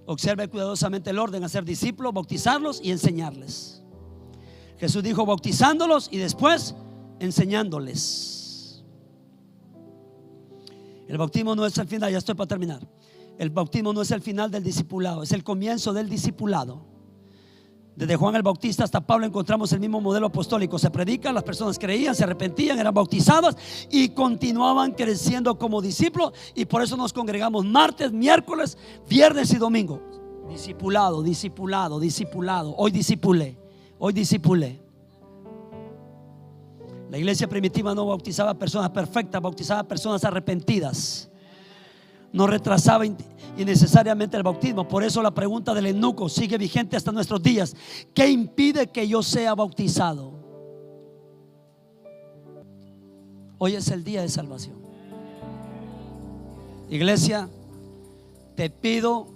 Observe cuidadosamente el orden: hacer discípulos, bautizarlos y enseñarles. Jesús dijo bautizándolos y después enseñándoles. El bautismo no es el final, ya estoy para terminar. El bautismo no es el final del discipulado, es el comienzo del discipulado. Desde Juan el Bautista hasta Pablo encontramos el mismo modelo apostólico. Se predica, las personas creían, se arrepentían, eran bautizadas y continuaban creciendo como discípulos. Y por eso nos congregamos martes, miércoles, viernes y domingo. Discipulado, discipulado, discipulado. Hoy discipulé. La iglesia primitiva no bautizaba personas perfectas, bautizaba personas arrepentidas. No retrasaba innecesariamente el bautismo. Por eso la pregunta del eunuco sigue vigente hasta nuestros días: ¿qué impide que yo sea bautizado? Hoy es el día de salvación. Iglesia, te pido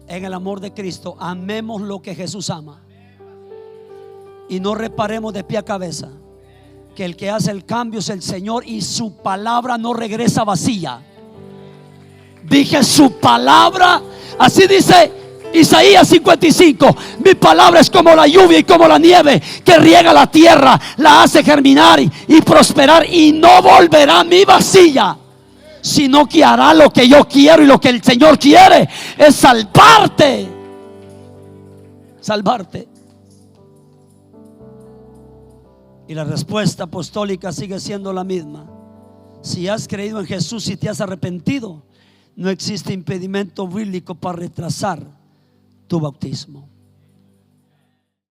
en el amor de Cristo, amemos lo que Jesús ama y no reparemos de pie a cabeza que el que hace el cambio es el Señor y su palabra no regresa vacía. Dije su palabra, así dice Isaías 55: mi palabra es como la lluvia y como la nieve que riega la tierra, la hace germinar y prosperar, y no volverá a mí vacía, sino que hará lo que yo quiero. Y lo que el Señor quiere es salvarte. Y la respuesta apostólica sigue siendo la misma: si has creído en Jesús y te has arrepentido, no existe impedimento bíblico para retrasar tu bautismo.